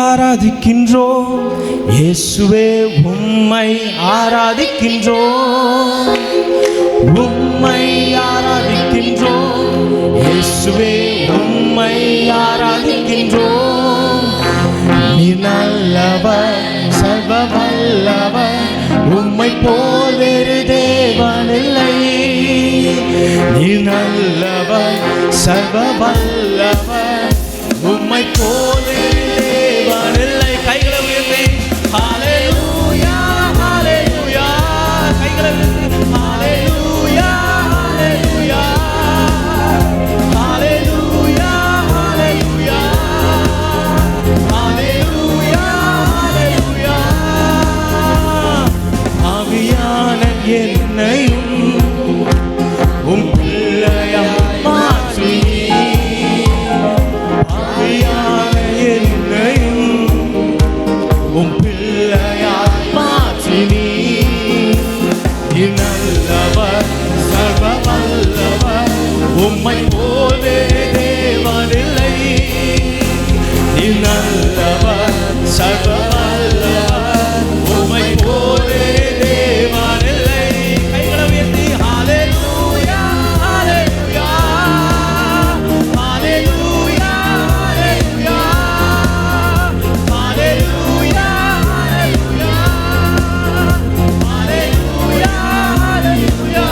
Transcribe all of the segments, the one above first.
ஆராதிக்கின்றோம் இயேசுவே, உம்மை ஆராதிக்கின்றோம், உம்மை ஆராதிக்கின்றோம் இயேசுவே, உம்மை ஆராதிக்கின்றோம். நீ நல்லவர், சர்வ வல்லவர், உம்மை போல் வேறு தேவனில்லை. நீ நல்லவர், சர்வ வல்லவர், உம்மை போல் வேறு தேவனில்லை. கைகளை உயர்த்தி ஹல்லேலூயா ஹல்லேலூயா, கைகளை உயர்த்தி ஹல்லேலூயா ஹல்லேலூயா ஹல்லேலூயா ஹல்லேலூயா ஹல்லேலூயா ஹல்லேலூயா. ஆவியான என்னையும் உம் பிள்ளையாய் மாற்றி, ஆவியான என்னையும் உம் பிள்ளையாய் மாற்றி, நீ நல்லவர், சர்வ வல்லவர், உம்மை போலே தேவனில்லை. நீ நல்லவர், சர்வ வல்லவர், உம்மை போலே தேவனில்லை. கைகளை உயர்த்தி ஹல்லேலூயா ஹல்லேலூயா ஹல்லேலூயா ஹல்லேலூயா ஹல்லேலூயா ஹல்லேலூயா ஹல்லேலூயா.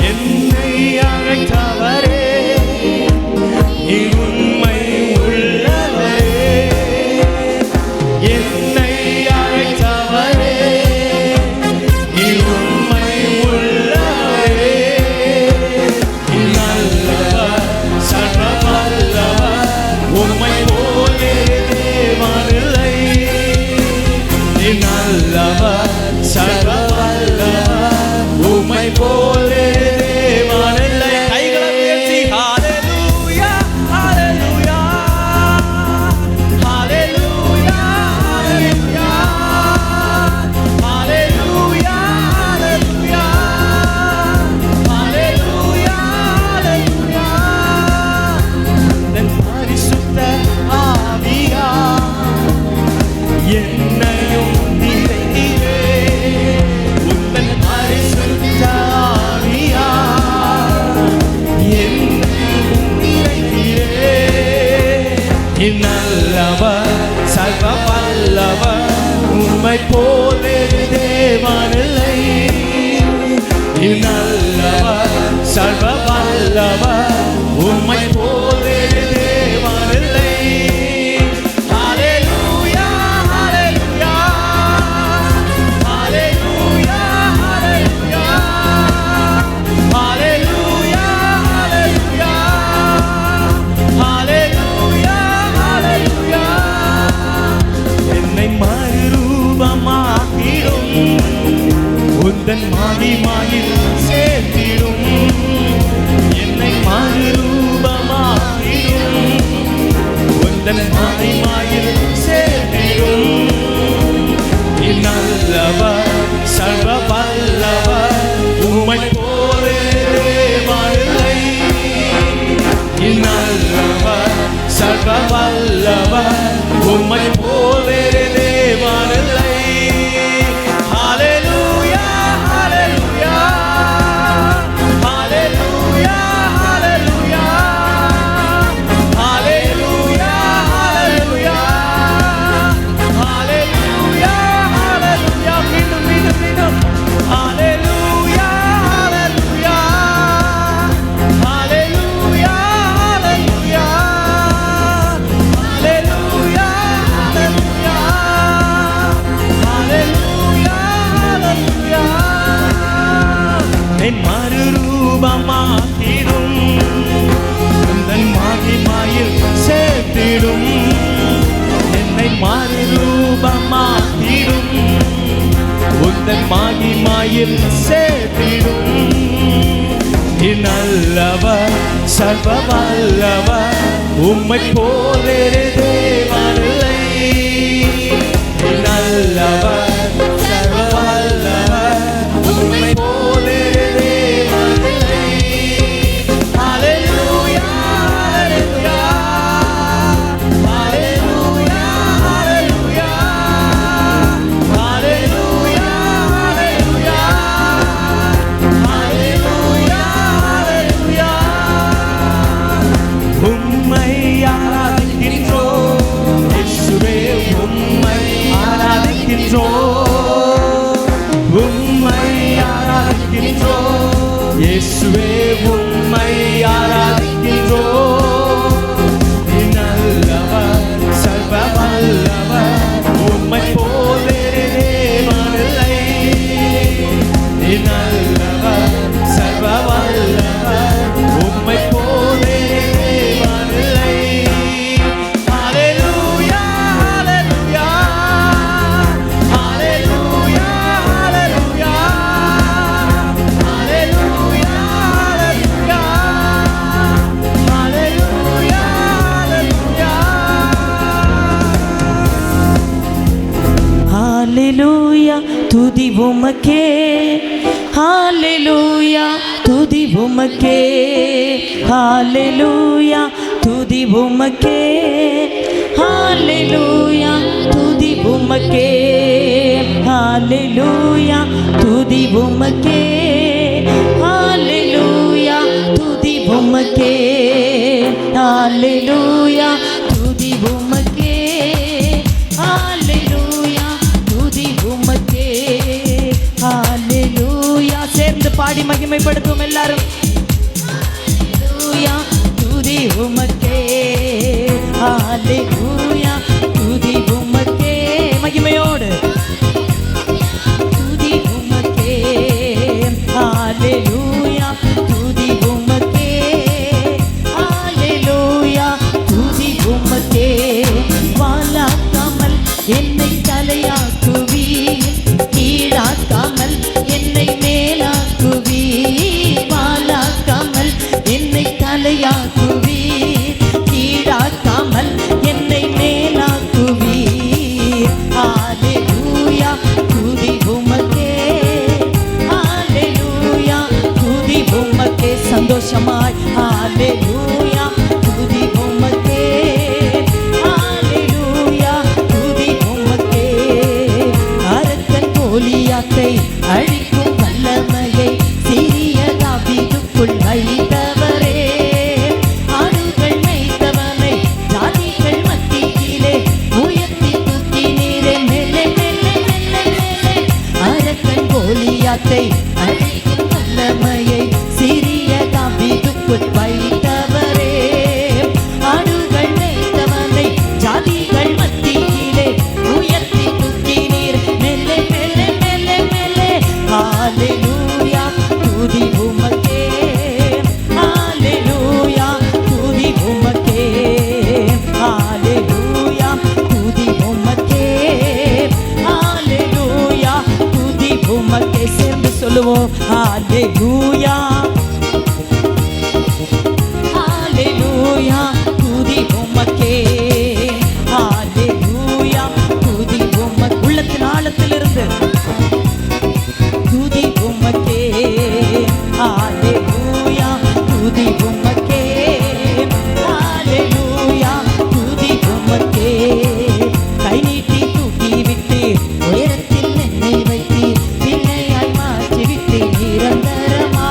என்னை அழைத்தவரே, நீ உண்மை உள்ளவரே. என்னை அழைத்தவரே, நீ உண்மை உள்ளவரே. நீ நல்லவர், சர்வ வல்லவர், உம்மை போலே தேவனில்லை. நீ நல்லவர், சர்வ வல்லவர், உம்மை போலே தேவனில்லை. கைகளை உயர்த்தி ஹல்லேலூயா ஹல்லேலூயா ஹல்லேலூயா ஹல்லேலூயா ஹல்லேலூயா ஹல்லேலூயா ஹல்லேலூயா. தன் பரிசுத்த ஆவியா என்னையும் நிறைத்தீரே, உந்தன் பரிசுத்த ஆவியா என்னையும் நிறைத்தீரே. நீ நல்லவர், சர்வ வல்லவர், உம்மை போலே தேவனில்லை. நீ நல்லவர், சர்வ வல்லவர், உம்மை போலே தேவனில்லை. ஹல்லேலூயா ஹல்லேலூயா ஹல்லேலூயா ஹல்லேலூயா ஹல்லேலூயா ஹல்லேலூயா ஹல்லேலூயா ஹல்லேலூயா. என்னை மறுரூபமாக்கிடும், உந்தன் மகிமையில் சேர்த்திடும். என்னை மறுரூபமாக்கிடும், உந்தன் மகிமையில் சேர்த்திடும். நீ நல்லவர், சர்வ வல்லவர், உம்மை போலே தேவனில்லை. நீ நல்லவர், சர்வ வல்லவர், உம்மை போலே தேவனில்லை. ஹல்லேலூயா ஹல்லேலூயா ஹல்லேலூயா ஹல்லேலூயா ஹல்லேலூயா ஹல்லேலூயா ஹல்லேலூயா ஹல்லேலூயா. மீண்டும் மீண்டும் மீண்டும் ஹல்லேலூயா ஹல்லேலூயா ஹல்லேலூயா ஹல்லேலூயா ஹல்லேலூயா ஹல்லேலூயா ஹல்லேலூயா. என் மறுரூபமாக்கிடும், உந்தன் மகிமையில் சேர்த்திடும். என்னை மறுரூபமாக்கிடும், உந்தன் மகிமையில் சேர்த்திடும். நீ நல்லவர், சர்வ வல்லவர், உம்மை போலே தேவனில்லை. நீ நல்லவர், சர்வ வல்லவர், உம்மை போலே தேவனில்லை. ஹல்லேலூயா ஹல்லேலூயா இயேசுவே உம்மை ஆராதிக்கின்றோம். நீ நல்லவர், சர்வ வல்லவர், உம்மை போலே தேவனில்லை. நீ நல்லவர், சர்வ வல்லவர், உம்மை போலே தேவனில்லை. ஹல்லேலூயா, ஹல்லேலூயா, ஹல்லேலூயா, ஹல்லேலூயா, ஹல்லேலூயா, ஹல்லேலூயா, ஹல்லேலூயா. ஹல்லேலூயா, துதி உமக்கே. ஹல்லேலூயா, துதி உமக்கே. ஹல்லேலூயா, துதி உமக்கே. ஹல்லேலூயா, துதி உமக்கே. ஹல்லேலூயா, துதி உமக்கே. ஹல்லேலூயா, துதி உமக்கே. ஹல்லேலூயா, துதி உமக்கே. ஹல்லேலூயா, துதி உமக்கே. ஹல்லேலூயா, சேர்ந்து பாடி மகிமைப்படுத்தும் எல்லாரும். ஹல்லேலூயா, துதி உமக்கே. ஹல்லேலூயா, துதி உமக்கே. மகிமையோடு துதி உமக்கே. ஹல்லேலூயா, துதி உமக்கே. ஹல்லேலூயா, துதி உமக்கே. வாழாக்காமல் என்னை தலையாக்குவீர், கீழாக்காமல் என்னை மேலாக்குவீர். வாழாக்காமல் என்னை தலையாக்குவீர், கீழாக்காமல் என்னை மேலாக்குவீர். ஹல்லேலூயா, துதி உமக்கே. ஹல்லேலூயா, துதி உமக்கே. சந்தோஷமாய் ஹல்லேலூயா, துதி உமக்கே. ஹல்லேலூயா, துதி உமக்கே. அரக்கன் கோலியாத்தை அழிக்கும் வல்லமையை சிறிய தாவீதுக்குள் வைத்தவரே. ஆடுகள் மேய்த்தவனை ஜாதிகள் மத்தியிலே உயர்த்தி தூக்கினீரே. மேலே மேலே மேலே மேலே. அரக்கன் கோலியாத்தை அழிக்கும் வல்லமையை சிறிய தாவீதுக்குள் வைத்தவரே. ஆடுகள் மேய்த்தவனை ஜாதிகள் மத்தியிலே உயர்த்தி தூக்கினீர். மேலே மேலே மேலே மேலே. ஹல்லேலூயா, துதி உமக்கே. ஹல்லேலூயா, துதி உமக்கே. ஹல்லேலூயா, துதி உமக்கே. ஹல்லேலூயா, துதி உமக்கே. சேர்ந்து சொல்லுவோம். ஹல்லேலூயா, ஹல்லேலூயா, துதி உமக்கே. ஹல்லேலூயா, துதி உமக்கே. உள்ளத்தின் ஆழத்திலிருந்து துதி உமக்கே. ஹல்லேலூயா, துதி உமக்கே. ஹல்லேலூயா, துதி உமக்கே. கை நீட்டி தூக்கி விட்டு உயரத்தில் என்னை வைத்து பிள்ளையாய் மாற்றி விட்டு நிரந்தரமா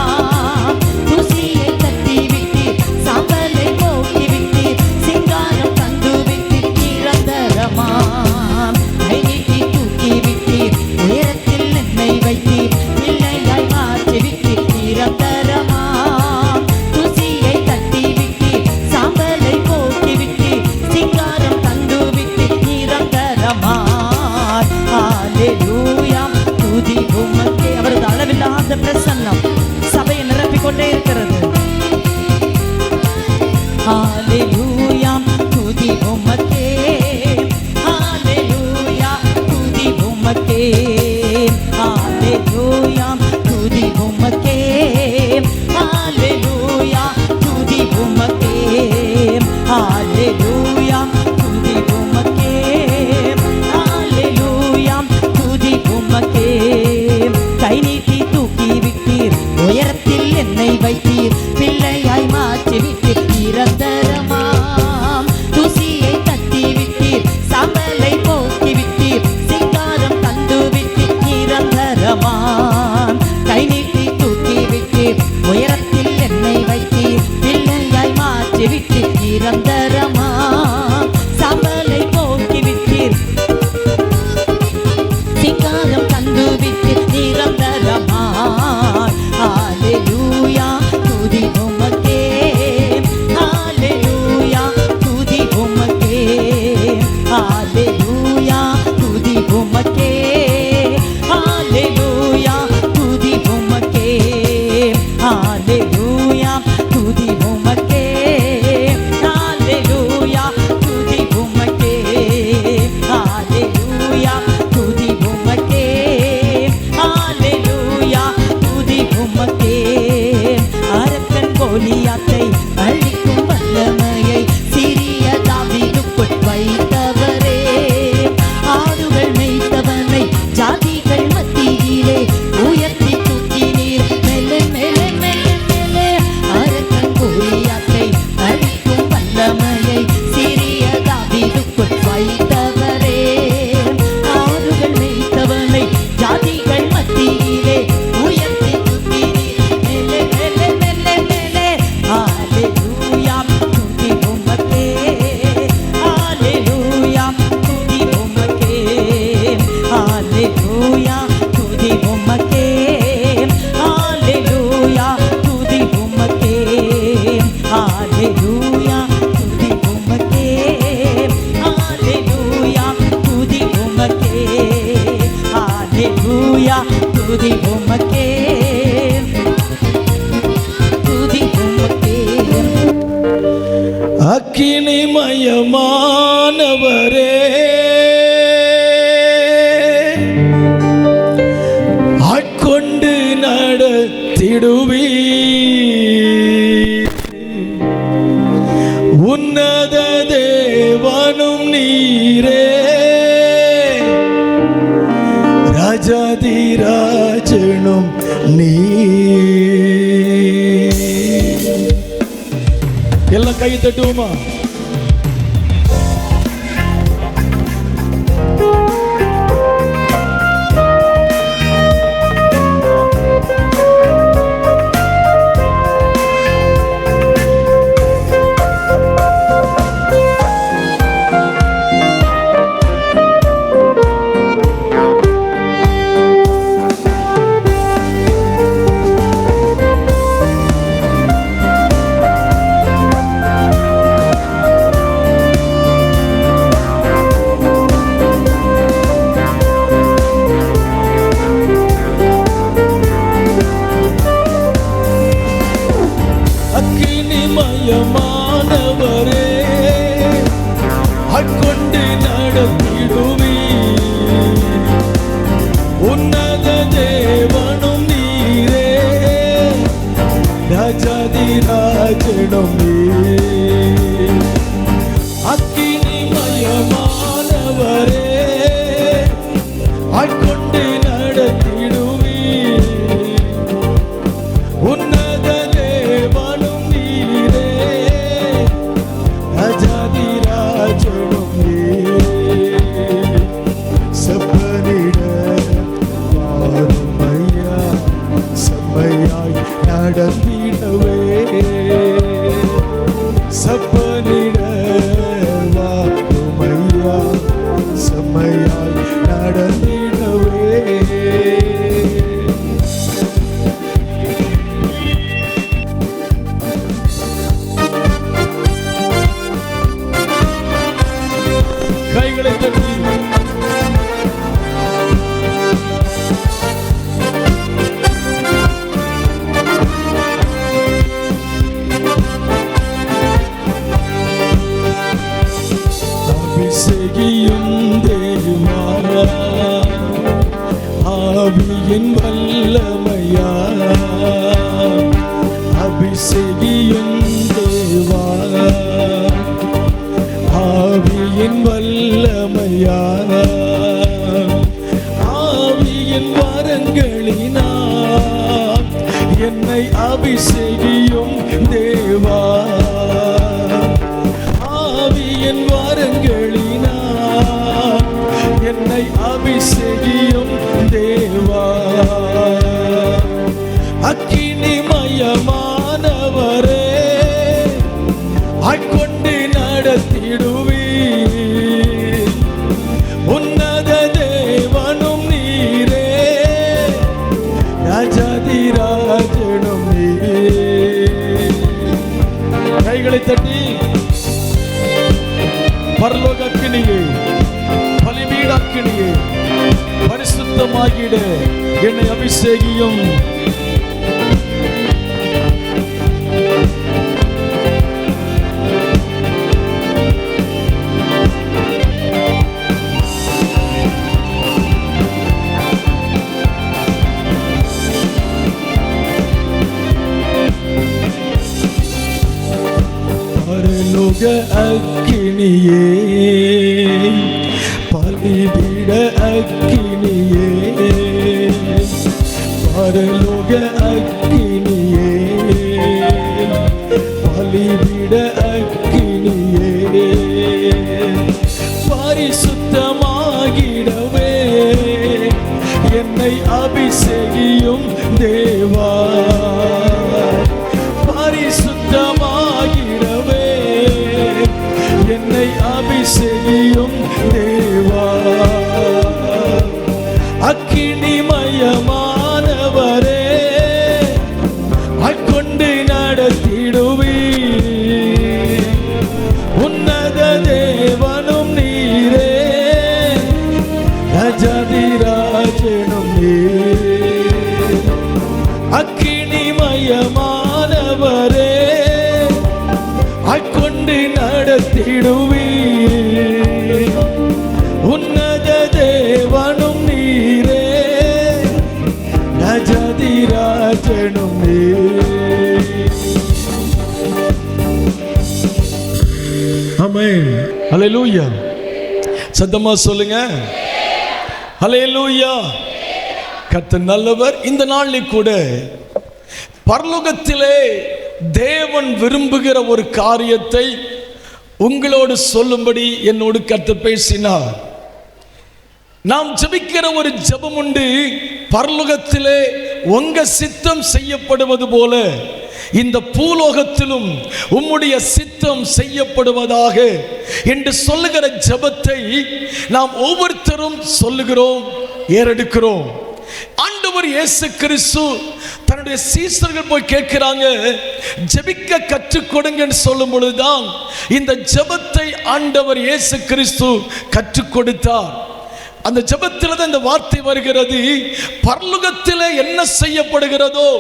உமக்கே, துதி உமக்கே. அக்கினிமயமானவரே, ஆட்கொண்டு நடத்திடுவீ, உன்னத தேவனும் நீரே, ராஜாதிராஜனும் நீ. எல்லாம் கை தட்டுவோமா? அக்கினிமயமானவரே, ஆட்கொண்டு நடத்திடுவீ, உன்னத தேவனும் நீரே, ராஜாதிராஜனும் நீர். அக்கினிமயமானவரே, ஆட்கொண்டு நடத்திடுவீ, உன்னத தேவனும் நீரே, ராஜாதிராஜனும் நீர். செப்பனிட வாருமையா, செம்மையாய் நடந்திடவே, செப்பனிட வாருமையா, செம்மையாய் நடந்திடவே. கைகளை தட்டி அபிஷேகியும் தேவா, ஆவியின் வல்லமையா, அபிஷேகியும் தேவா, ஆவியின் வல்லமையா, ஆவியின் வரங்களினால் என்னை அபிஷேகியும் தேவா, ஆவியின் வரங்களினால் என்னை அபிஷேகியும் தேவா. அக்கினிமயமானவரே, ஆட்கொண்டு நடத்திடுவீ, உன்னத தேவனும் நீரே, ராஜாதிராஜனும் நீர். கைகளை தட்டி பரலோக அக்கினியே, பலிபீட அக்கினியே, பரிசுத்தமாகிட என்னை அபிஷேகியும். பரலோக அக்கினியே, பலிபீட அக்கினியே, பரலோக அக்கினியே, பலிபீட அக்கினியே, பரிசுத்தமாகிடவே என்னை அபிஷேகியும் தேவா, பரிசுத்தமாகிடவே என்னை அபிஷேகியும் தேவா. அக்கினிமயமானவரே, ஆட்கொண்டு நடத்திடுவீ, உன்னத தேவனும் நீரே, ராஜாதிராஜனும் நீர். பிரியமானவரே ஆட்கொண்டு நடத்திடுவீர். உன்னத தேவனும் நீரே, ராஜாதி ராஜனும் நீர். ஆமென். ஹல்லேலூயா. சத்தமா சொல்லுங்க, ஹல்லேலூயா. கர்த்தர் நல்லவர். இந்த நாளில் கூட பரலோகத்திலே தேவன் விரும்புகிற ஒரு காரியத்தை உங்களோடு சொல்லும்படி என்னோடு கர்த்தர் பேசினார். நாம் ஜெபிக்கிற ஒரு ஜெபம் உண்டு. பரலோகத்திலே உங்க சித்தம் செய்யப்படுவது போல இந்த பூலோகத்திலும் உம்முடைய சித்தம் செய்யப்படுவதாக என்று சொல்லுகிற ஜெபத்தை நாம் ஒவ்வொருத்தரும் சொல்லுகிறோம், ஏறெடுக்கிறோம். ஆண்டவர் இயேசு கிறிஸ்து தன்னுடைய சீஷர்கள் போய் கேட்கிறாங்க, ஜெபிக்க கற்றுக் கொடுங்கன்னு சொல்லும் பொழுதுதான் இந்த ஜெபத்தை ஆண்டவர் இயேசு கிறிஸ்து கற்றுக் கொடுத்தார். அந்த ஜெபத்தில் தான் இந்த வார்த்தை வருகிறது, பரலோகத்திலே என்ன செய்யப்படுகிறதோ,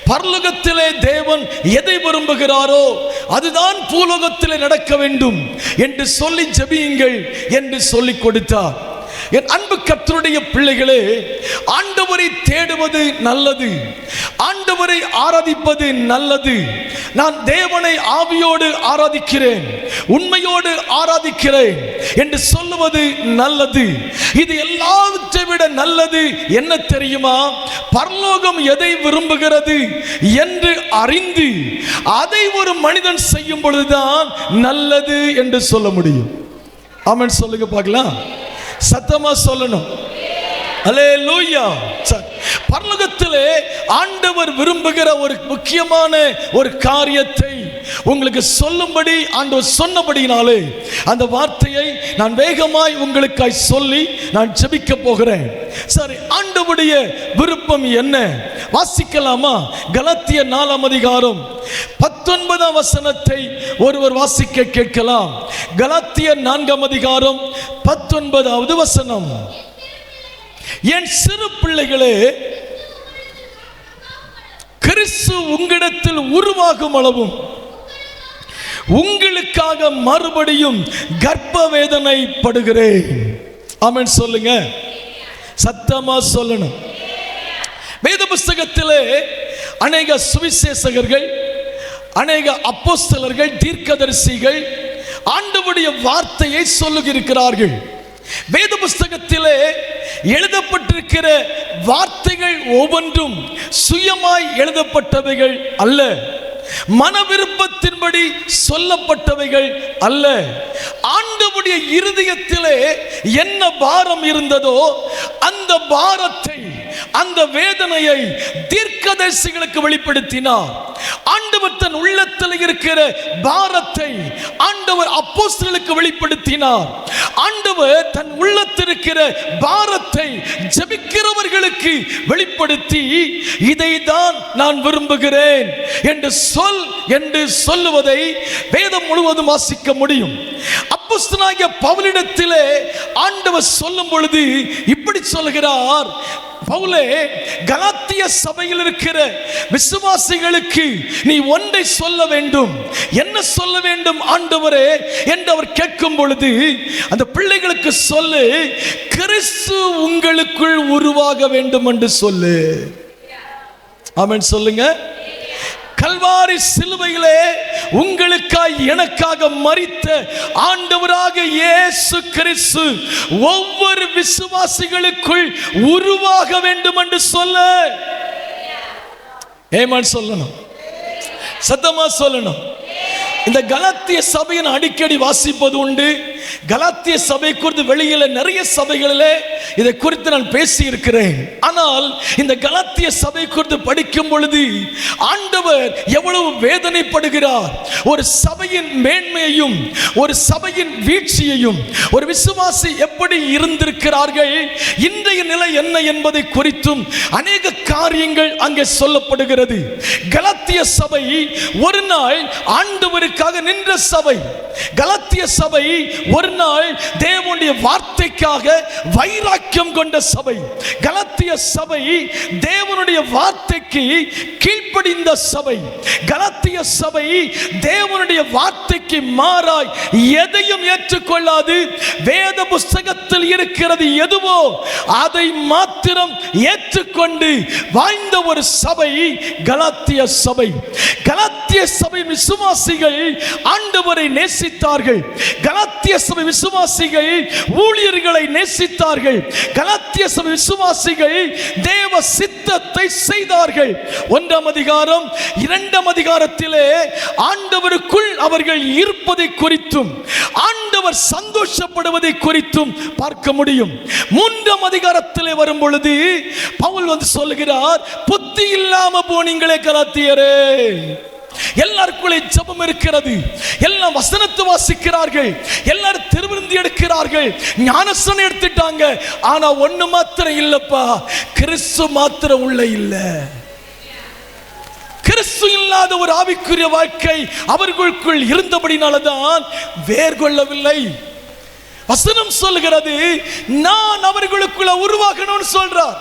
பரலோகத்திலே தேவன் எதை விரும்புகிறாரோ அதுதான் பூலோகத்திலே நடக்க வேண்டும் என்று சொல்லி ஜெபியுங்கள் என்று சொல்லிக் கொடுத்தார். என் அன்பு கர்த்தருடைய பிள்ளைகளே, ஆண்டவரை தேடுவது நல்லது, ஆண்டவரை ஆராதிப்பது நல்லது. நான் தேவனை ஆவியோடு ஆராதிக்கிறேன், உண்மையோடு ஆராதிக்கிறேன் என்று சொல்லுவது நல்லது. இது எல்லாவற்றை விட நல்லது என்ன தெரியுமா? பரலோகம் எதை விரும்புகிறது என்று அறிந்து அதை ஒரு மனிதன் செய்யும் பொழுதுதான் நல்லது என்று சொல்ல முடியும். ஆமென் சொல்லுங்க பார்க்கலாம், சத்தமா சொல்லணும். அல்லேலூயா. பரலோகத்திலே ஆண்டவர் விரும்புகிற ஒரு முக்கியமான ஒரு காரியத்தை உங்களுக்கு சொல்லும்படி ஆண்டவர் சொன்னபடினாலே அந்த வார்த்தையை நான் வேகமாய் உங்களுக்காய் சொல்லி நான் ஜெபிக்க போகிறேன். சரி, ஆண்டவருடைய விருப்பம் என்ன? வாசிக்கலாமா? கலாத்தியர் 4ஆம் அதிகாரம் 19ஆம் வசனத்தை ஒருவர் வாசிக்க கேட்கலாம். கலாத்தியர் 4ஆம் அதிகாரம் 19வது வசனம். என் சிறு பிள்ளைகளே, கிறிஸ்து உங்களிடத்தில் உருவாகும் அளவும் உங்களுக்காக மறுபடியும் கர்ப்ப வேதனை படுகிறேன். ஆமென் சொல்லுங்க, சத்தமா சொல்லணும். வேத புஸ்தகத்திலே அநேக சுவிசேஷகர்கள், அநேக அப்போஸ்தலர்கள், தீர்க்கதரிசிகள் ஆண்டவருடைய வார்த்தையை சொல்லுகிறார்கள். வேத புஸ்தகத்திலே எழுதப்பட்டிருக்கிற வார்த்தைகள் ஒவ்வொன்றும் சுயமாய் எழுதப்பட்டவைகள் அல்ல, மன விருப்பத்தின்படி சொல்லப்பட்டவைகள் அல்ல. ஆண்டவருடைய இருதயத்திலே என்ன பாரம் இருந்ததோ அந்த பாரத்தை, அந்த வேதனையை தீர்க்கதரிசிகளுக்கு வெளிப்படுத்தினார். ஆண்டவர் தன் உள்ளத்தில் இருக்கிற பாரத்தை ஆண்டவர் அப்போஸ்தலருக்கு வெளிப்படுத்தினார். ஆண்டவர் தன் உள்ளத்தில் இருக்கிற பாரத்தை ஜெபிக்கிறவர்களுக்கு வெளிப்படுத்தி, இதை தான் நான் விரும்புகிறேன் என்று சொல்லுவதை வேதம் முழுவதும் வாசிக்க முடியும். அப்போஸ்தலனாகிய பவுலிடத்திலே ஆண்டவர் சொல்லும் பொழுது இப்படி சொல்கிறார், பவுலே, கலாத்திய சபையில் இருக்கிற விசுவாசிகளுக்கு நீ ஒன்றை சொல்ல வேண்டும். என்ன சொல்ல வேண்டும் ஆண்டவரே என்று அவர் கேட்கும் பொழுது, அந்த பிள்ளைகளுக்கு சொல்லு, கிறிஸ்து உங்களுக்குள் உருவாக வேண்டும் என்று சொல்லு. ஆமென் சொல்லுங்க. கல்வாரி சிலுவையிலே உங்களுக்காய் எனக்காக மரித்த ஆண்டவராக இயேசு கிறிஸ்து ஒவ்வொரு விசுவாசிகளுக்குள் உருவாக வேண்டும் என்று சொல்ல. ஏமான் சொல்லணும், சத்தமா சொல்லணும். இந்த கலாத்திய சபையை அடிக்கடி வாசிப்பது உண்டு. கலாத்திய சபை குறித்து வெளியில நிறைய சபைகளிலே இதை குறித்து நான் பேசி இருக்கிறேன். ஆனால் இந்த கலாத்திய சபை குறித்து படிக்கும் பொழுது ஆண்டவர் எவ்வளவு வேதனைப்படுகிறார். ஒரு சபையின் மேன்மையையும் ஒரு சபையின் வீழ்ச்சியையும், ஒரு விசுவாசி எப்படி இருந்திருக்கிறார்கள், இன்றைய நிலை என்ன என்பதை குறித்தும் அநேக காரியங்கள் அங்கே சொல்லப்படுகிறது. கலாத்திய சபை ஒரு நாள் ஆண்டவருக்காக நின்ற சபை. கலாத்திய சபை ஒரு நாள் தேவனுடைய வார்த்தைக்காக வைராக்கியம் கொண்ட சபை. கலாத்திய சபை தேவனுடைய வார்த்தைக்கு கீழ்ப்படிந்த சபை. கலாத்திய சபை தேவனுடைய வார்த்தைக்கு மாறாய் எதையும் ஏற்றுக்கொள்ளாது. வேத புஸ்தகத்தில் இருக்கிறது எதுவோ அதை மாத்திரம் ஏற்றுக்கொண்டு வாழ்ந்த ஒரு சபை கலாத்திய சபை. கலாத்திய சபை விசுவாசிகள் ஆண்டவரை நேசித்தார்கள். கலாத்திய சபை விசுவாசிகள் ஊழியர்களை நேசித்தார்கள். கலாத்திய சபை விசுவாசிகள் தேவ சித்தத்தை செய்தார்கள். 1ஆம் அதிகாரம் 2ஆம் அதிகாரத்திலே ஆண்டவருக்குள் அவர்கள் இருப்பதை குறித்தும் ஆண்டவர் சந்தோஷப்படுவதை குறித்தும் பார்க்க முடியும். 3ஆம் அதிகாரத்திலே வரும் பொழுது பவுல் வந்து சொல்லுகிறார், புத்தி இல்லாம போனீங்களே கலாத்தியரே. எல்லாருக்குள்ளே ஜெபம் இருக்கிறது, எல்லாம் வசனத்தை வாசிக்கிறார்கள், எல்லாரும் திருவிருந்து எடுக்கிறார்கள், ஞானஸ்நானம் எடுத்துட்டாங்க. ஆனா ஒண்ணு மாத்திரம் இல்லப்பா, கிறிஸ்து மாத்திரம் உள்ள இல்ல. கிறிஸ்து இல்லாத ஒரு ஆவிக்குரிய வாழ்க்கை அவர்களுக்குள் இருந்தபடினால்தான் வேர் கொள்ளவில்லை. வசனம் சொல்கிறது, நான் அவர்களுக்குள்ள உருவாகணும்னு சொல்றார்.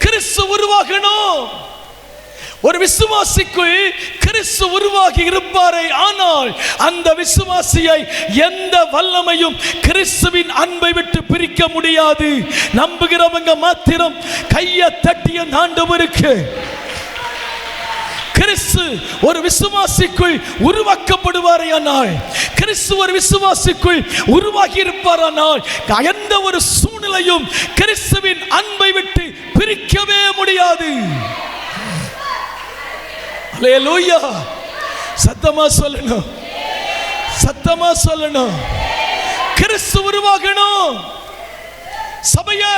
கிறிஸ்து உருவாகணும். ஒரு விசுவாசிக்குள் கிறிஸ்து உருவாகி இருப்பாரே, ஆனால் அந்த விசுவாசியை எந்த வல்லமையும் கிறிஸ்துவின் அன்பை விட்டு பிரிக்க முடியாது. நம்புகிறவங்க மாத்திரம் கையை தட்டிய ஆண்டவருக்கு. கிறிஸ்து ஒரு விசுவாசிக்குள் உருவாக்கப்படுவாரேயானால், கிறிஸ்து ஒரு விசுவாசிக்குள் உருவாகி இருப்பாரானால், எந்த ஒரு சூழ்நிலையும் கிறிஸ்துவின் அன்பை விட்டு பிரிக்கவே முடியாது. அல்லேலூயா. சத்தமா சொல்லணும், சத்தமா சொல்லணும். கிறிஸ்து உருவாகணும். சபையே,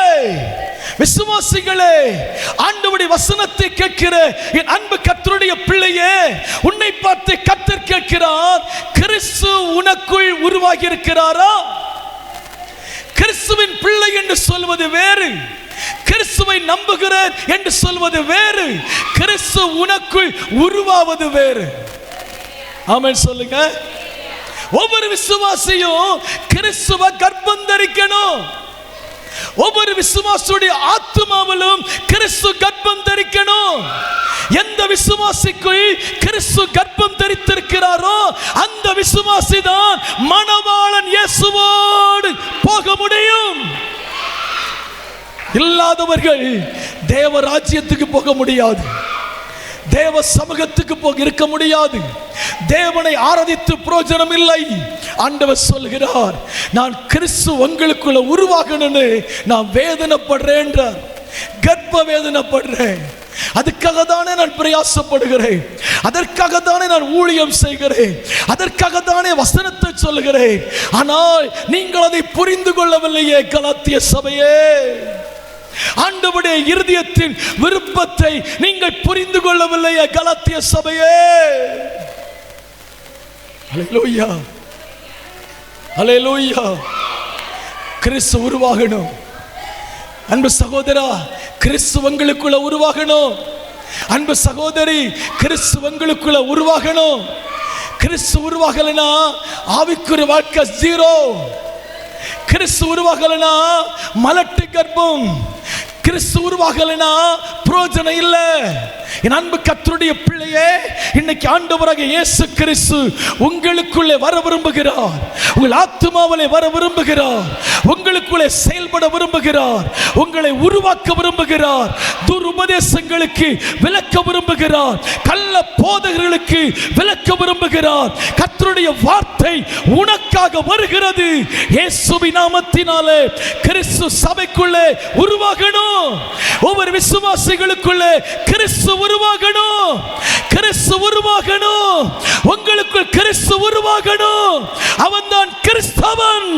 விசுவாசிகளே, ஆண்டவருடைய வசனத்தை கேட்கிற என் அன்பு கர்த்தருடைய பிள்ளையே, உன்னை பார்த்து கர்த்தர் கேட்கிறார், கிறிஸ்து உனக்குள் உருவாகி இருக்கிறாரா? கிறிஸ்துவின் பிள்ளை என்று சொல்வது வேறு, கிறிஸ்துவை நம்புகிறேன் என்று சொல்வது வேறு, கிறிஸ்து உனக்குள் உருவாவது வேறு. ஆமென் சொல்லுங்க. ஒவ்வொரு விசுவாசியும் கிறிஸ்துவை கர்ப்பம் தரிக்கணும். ஒவ்வொரு விசுவாசியுடைய ஆத்துமாவிலும் கிறிஸ்து கர்ப்பம் தரிக்கணும். எந்த விசுவாசிக்குள் கிறிஸ்து கர்ப்பம் தரித்திருக்கிறாரோ அந்த விசுவாசி தான் மணவாளன் இயேசுவோடு போக முடியும். இல்லாதவர்கள் தேவ ராஜ்யத்துக்கு போக முடியாது, தேவ சமூகத்துக்கு போக இருக்க முடியாது. தேவனை ஆராதித்து பிரயோஜனம் இல்லை. ஆண்டவர் சொல்கிறார், நான் கிறிஸ்து உங்களுக்குள்ள உருவாகணும்னு நான் வேதனைப்படுறேன், கர்ப்ப வேதனைப்படுறேன். அதுக்காக தானே நான் பிரயாசப்படுகிறேன், அதற்காக தானே நான் ஊழியம் செய்கிறேன், அதற்காக தானே வசனத்தை சொல்லுகிறேன். ஆனால் நீங்கள் அதை புரிந்து கொள்ளவில்லையே கலாத்திய சபையே. ஆண்டவருடைய இருதயத்தின் விருப்பத்தை நீங்கள் புரிந்து கொள்ளவில்லையே கலாத்திய சபையே. அல்லேலூயா, அல்லேலூயா. கிறிஸ்து உருவாகணும். அன்பு சகோதரா, கிறிஸ்து உங்களுக்குள்ள உருவாகணும். அன்பு சகோதரி, கிறிஸ்து உங்களுக்குள்ள உருவாகணும். கிறிஸ்து உருவாகலனா ஆவிக்குரிய வாழ்க்கை ஜீரோ. கிறிஸ்து உருவாகலனா மலட்டு கர்ப்பம். கிறிஸ்து உருவாகலனா பிரயோஜனம் இல்லை. என் அன்பு கர்த்தருடைய பிள்ளையே, இன்னைக்கு ஆண்டவராக இயேசு கிறிஸ்து உங்களுக்குள்ளே வர விரும்புகிறார். உங்கள் ஆத்துமாவிலே வர விரும்புகிறார். உங்களுக்குள்ளே செயல்பட விரும்புகிறார். உங்களை உருவாக்க விரும்புகிறார். துருபதேசங்களுக்கு விலக்க விரும்புகிறார். கள்ள போதகர்களுக்கு விலக்க விரும்புகிறார். கர்த்தருடைய வார்த்தை உனக்காக வருகிறது. இயேசுவின் நாமத்தினாலே கிறிஸ்து சபைக்குள்ளே உருவாகணும். ஒவ்வொரு விசுவாசிகளுக்குள்ளே கிறிஸ்து உருவாகணும். கிறிஸ்து உருவாகணும். உங்களுக்குள் கிறிஸ்து உருவாகணும். அவன்தான் கிறிஸ்தவன்.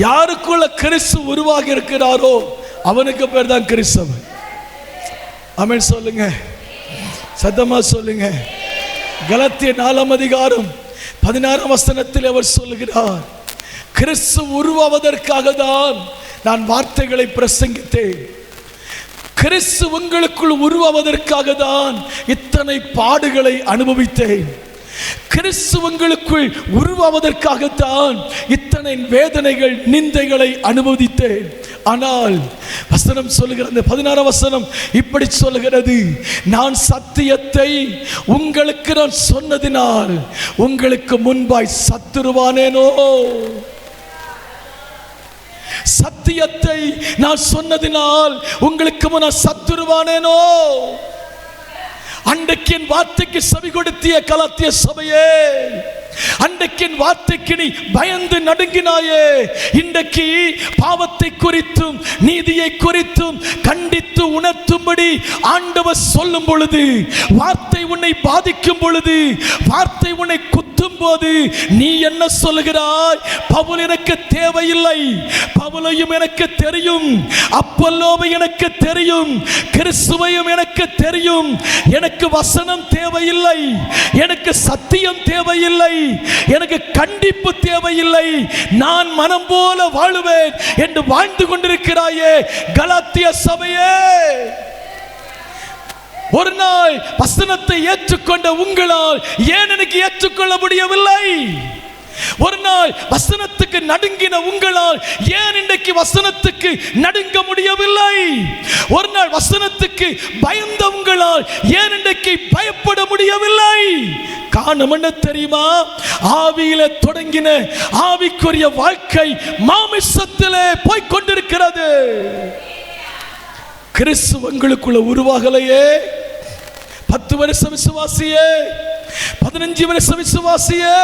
யாருக்குள்ள கிறிஸ்து உருவாகி இருக்கிறாரோ அவனுக்கு பேர் தான் கிறிஸ்தவன். ஆமென் சொல்லுங்க, சத்தமா சொல்லுங்க. கலாத்தியர் 4ஆம் அதிகாரம் 16ஆம் வசனத்தில் அவர் சொல்லுகிறார், கிறிஸ்து உருவாவதற்காக தான் நான் வார்த்தைகளை பிரசங்கித்தேன். கிறிஸ்து உங்களுக்குள் உருவாவதற்காக தான் இத்தனை பாடுகளை அனுபவித்தேன். கிறிஸ்துவங்களுக்குள் உருவாவதற்காகத்தான் இத்தனை வேதனைகள், நிந்தைகளை அனுபவித்தேன். ஆனால் வசனம் சொல்லுகிற அந்த 16 வசனம் இப்படி சொல்லுகிறது, நான் சத்தியத்தை உங்களுக்கு நான் சொன்னதினால் உங்களுக்கு முன்பாய் சத்துருவானேனோ. சத்தியத்தை நான் சொன்னதினால் உங்களுக்கு முன்னால் சத்துருவானேனோ. அன்றைக்கு என் வார்த்தைக்கு செவி கொடுத்திய கலாத்திய சபையே, அன்றைக்கு என் வார்த்தைக்கு நீ பயந்து நடுங்கினாயே, இன்றைக்கு பாவத்தை குறித்தும் நீதியை குறித்தும் கண்டித்து உணர்த்தும்படி ஆண்டவர் சொல்லும் பொழுது, வார்த்தை உன்னை பாதிக்கும் பொழுது, வார்த்தை உன்னை குத்தும் போது நீ என்ன சொல்லுகிறாய்? பவுல் எனக்கு தேவையில்லை, பவுலையும் எனக்கு தெரியும், அப்பல்லோவை எனக்கு தெரியும், கிறிஸ்துவையும் எனக்கு தெரியும், எனக்கு வசனம் தேவையில்லை, எனக்கு சத்தியம் தேவையில்லை, எனக்கு கண்டிப்பு தேவையில்லை, நான் மனம் போல வாழுவேன் என்று வாழ்ந்து கொண்டிருக்கிறாயே கலாத்திய சபையே. ஒரு நாள் வசனத்தை ஏற்றுக்கொண்ட உங்களால் ஏன் எனக்கு ஏற்றுக்கொள்ள முடியவில்லை? ஒரு நாள் வசனத்துக்கு நடுங்கின உங்களால் ஏன் இன்றைக்கு வசனத்துக்கு நடுங்க முடியவில்லை? ஒரு நாள் வசனத்துக்கு பயந்த உங்களால் ஏன் இன்றைக்கு பயப்பட முடியவில்லை? காரணம் என்ன தெரியுமா? ஆவியிலே தொடங்கின ஆவிக்குரிய வாழ்க்கை மாமிசத்திலே போய் கொண்டிருக்கிறது. கிறிஸ்து உங்களுக்குள்ள உருவாகலையே. 10 வருஷ விசுவாசியே, 15 வருஷ விசுவாசியே,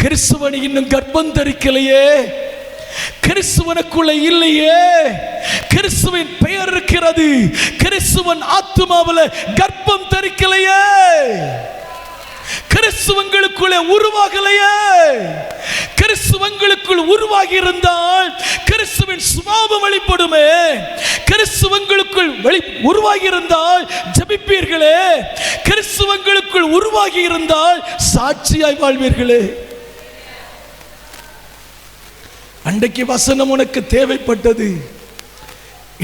கிறிஸ்துவனை இன்னும் கர்ப்பம் தரிக்கலையே, கிறிஸ்துவனுக்குள்ள இல்லையே. கிறிஸ்துவின் பெயர் இருக்கிறது, கிறிஸ்துவன் ஆத்துமாவில் கர்ப்பம் தரிக்கலையே. கிறிஸ்துவங்களுக்குள்ளே உருவாகலையே. கிறிஸ்துவங்களுக்குள் உருவாகி இருந்தால் கிறிஸ்துவின் சுபாவம் வெளிப்படுமே. கிறிஸ்துவங்களுக்குள் உருவாகி இருந்தால் ஜெபிப்பீர்களே. கிறிஸ்துவங்களுக்குள் உருவாகி இருந்தால் சாட்சியாய் வாழ்வீர்களே. அன்றைக்கு வசனம் உனக்கு தேவைப்பட்டது.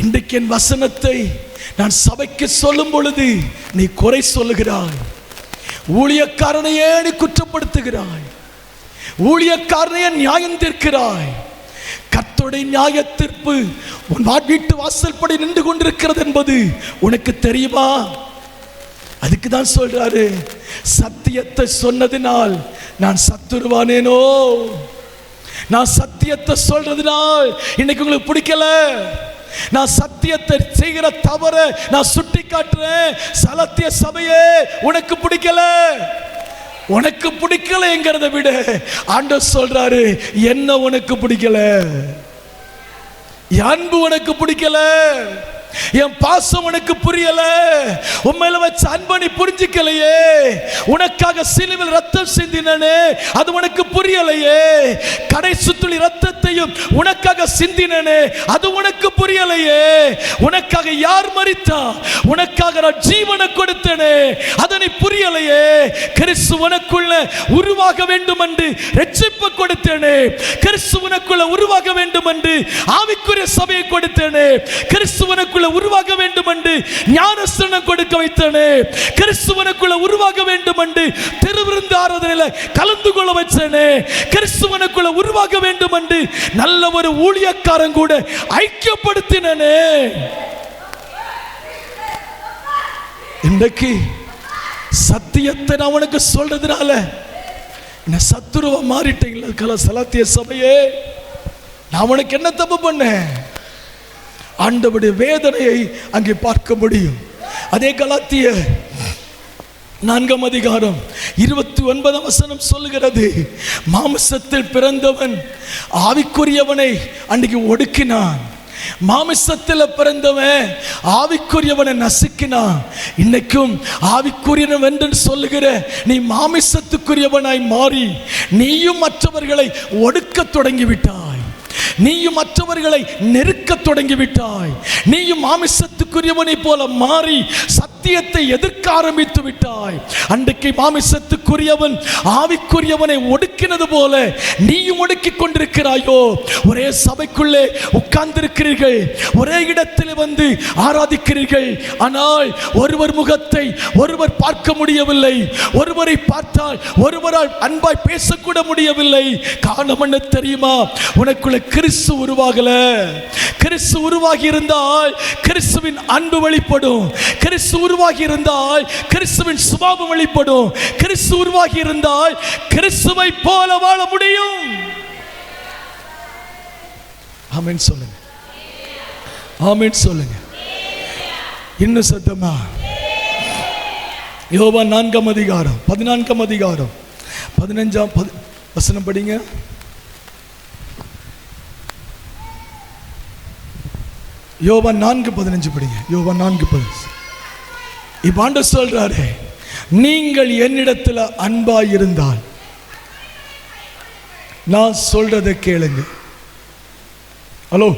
இன்றைக்கு என் வசனத்தை நான் சபைக்கு சொல்லும் பொழுது நீ குறை சொல்லுகிறாய். ஊழியக்காரனையே நீ குற்றப்படுத்துகிறாய், ஊழியக்காரனையே நியாயம் தீர்க்கிறாய். கர்த்தருடைய நியாய தீர்ப்பு உன் வீட்டு வாசல் படி நின்று கொண்டிருக்கிறது என்பது உனக்கு தெரியுமா? அதுக்கு தான் சொல்றாரு, சத்தியத்தை சொன்னதினால் நான் சத்துருவானேனோ. நான் சத்தியத்தை சொல்றதுனால் இன்னைக்கு உங்களுக்கு பிடிக்கல, நான் சத்தியத்தை செய்கிற தவற நான் சுட்டி காட்டுறேன். சலத்திய சபையே உனக்கு பிடிக்கல. உனக்கு பிடிக்கலங்கிறத விட ஆண்டவர் சொல்றாரு, என்ன உனக்கு பிடிக்கல? அன்பு உனக்கு பிடிக்கல, என் பாசம் உனக்கு புரியல, உண்மையில வச்ச அன்பை நீ புரிஞ்சிக்கலையே. உனக்காக சிலுவையில் ரத்தம் சிந்தினனே, அது உனக்கு புரியலையே. கடை சுத்துளி ரத்தத்தையும் உனக்காக சிந்தினனே, அது உனக்கு புரியலையே. உனக்காக யார் மரித்தா? உனக்காக நான் ஜீவனை கொடுத்தனே, அது நீ புரியலையே. கிறிஸ்து உனக்குள்ள உருவாக வேண்டும் என்று ரட்சிப்பு கொடுத்தனே, கிறிஸ்து உனக்குள்ள உருவாக வேண்டும் என்று ஆவிக்குரிய சபையை கொடுத்தனே, கிறிஸ்து உனக்குள்ள உருவாக வேண்டும் என்று ஞானஸ்நானம் கொடுக்க வைத்தனே, கிறிஸ்துவனுக்குள்ள உருவாக வேண்டும் என்று திருவிருந்து ஆராதனையில் கலந்து கொள்ள வச்சனே, கிறிஸ்துவனுக்குள்ள உருவாக வேண்டும் என்று நல்ல ஒரு ஊழியக்காரன் கூட ஐக்கியப்படுத்தினே. இன்றைக்கு சத்தியத்தை நான் உனக்கு சொல்றதுனால என்ன சத்துருவா மாறிட்டீங்களா? சலாத்திய சபையே, நான் உனக்கு என்ன தப்பு பண்ணேன்? ஆண்டவருடைய வேதனையை அங்கே பார்க்க முடியும். அதே கலாத்திய 4 அதிகாரம் 29 வசனம் சொல்லுகிறது, மாமிசத்தில் பிறந்தவன் ஆவிக்குரியவனை அன்னைக்கு ஒடுக்கினான், மாமிசத்தில் பிறந்தவன் ஆவிக்குரியவனை நசுக்கினான். இன்னைக்கும் ஆவிக்குரியவன் என்று சொல்லுகிற நீ மாமிசத்துக்குரியவனாய் மாறி நீயும் மற்றவர்களை ஒடுக்க தொடங்கிவிட்டாய், நீயும் மற்றவர்களை நெருக்க தொடங்கிவிட்டாய். நீயும் மாமிசத்துக்குரியவனை போல மாறி சத்தியத்தை மாமிசத்தை எதிர்க்க ஆரம்பித்து விட்டாய். அன்றைக்கு மாமிசத்துக்குரியவன் ஆவிக்குரியவனை ஒடுக்கினது போல நீயும் ஒடுக்கிக் கொண்டிருக்கிறாயோ? ஒரே சபைக்குள்ளே உட்கார்ந்திருக்கிறீர்கள், ஒரே இடத்தில் வந்து ஆராதிக்கிறீர்கள், ஆனால் ஒருவர் முகத்தை ஒருவர் பார்க்க முடியவில்லை. ஒருவரை பார்த்தால் ஒருவரால் அன்பாய் பேசக்கூட முடியவில்லை. காரணம் என்ன தெரியுமா? உனக்குள்ள கிறிஸ்து உருவாகல. கிறிஸ்து உருவாகி இருந்தால் கிறிஸ்துவின் அன்பு வெளிப்படும். கிறிஸ்து உருவாகி இருந்தால் கிறிஸ்துவின் சுபாவம் வெளிப்படும். கிறிஸ்து உருவாகி இருந்தால் கிறிஸ்துவை போல வாழ முடியும். ஆமென் சொல்லுங்க, ஆமென் சொல்லுங்க. இன்னும் சத்தமா யோவான் 4 அதிகாரம் 14 அதிகாரம் 15 வசனம் படிங்க. யோவான் 4:15 படிங்க. யோவான் 4:15. இப்ப ஆண்டவர் சொல்றாரு, நீங்கள் என்னிடத்தில் அன்பாய் இருந்தால் நான் சொல்றதை கேளுங்க. ஹலோ,